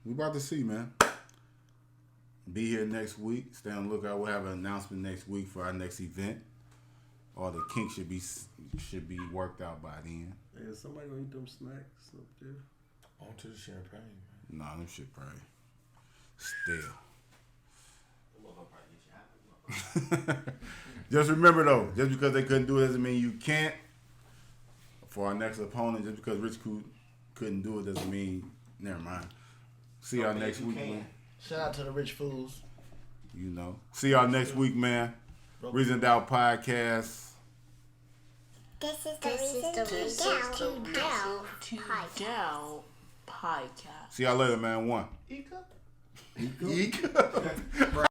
we about to see, man. Be here next week. Stay on the lookout. We'll have an announcement next week for our next event. All the kinks should be worked out by then. Yeah, somebody gonna eat them snacks up there. On to the champagne, man. Nah, them shit probably stale. Just remember though, just because they couldn't do it doesn't mean you can't. For our next opponent, just because Rich Crew couldn't do it doesn't mean never mind. See y'all next week, man. Shout out to the rich fools. You know. See y'all next week, man. Reason Doubt Podcast. This is the Reason Doubt Podcast. See y'all later, man. One. Eka. Eka.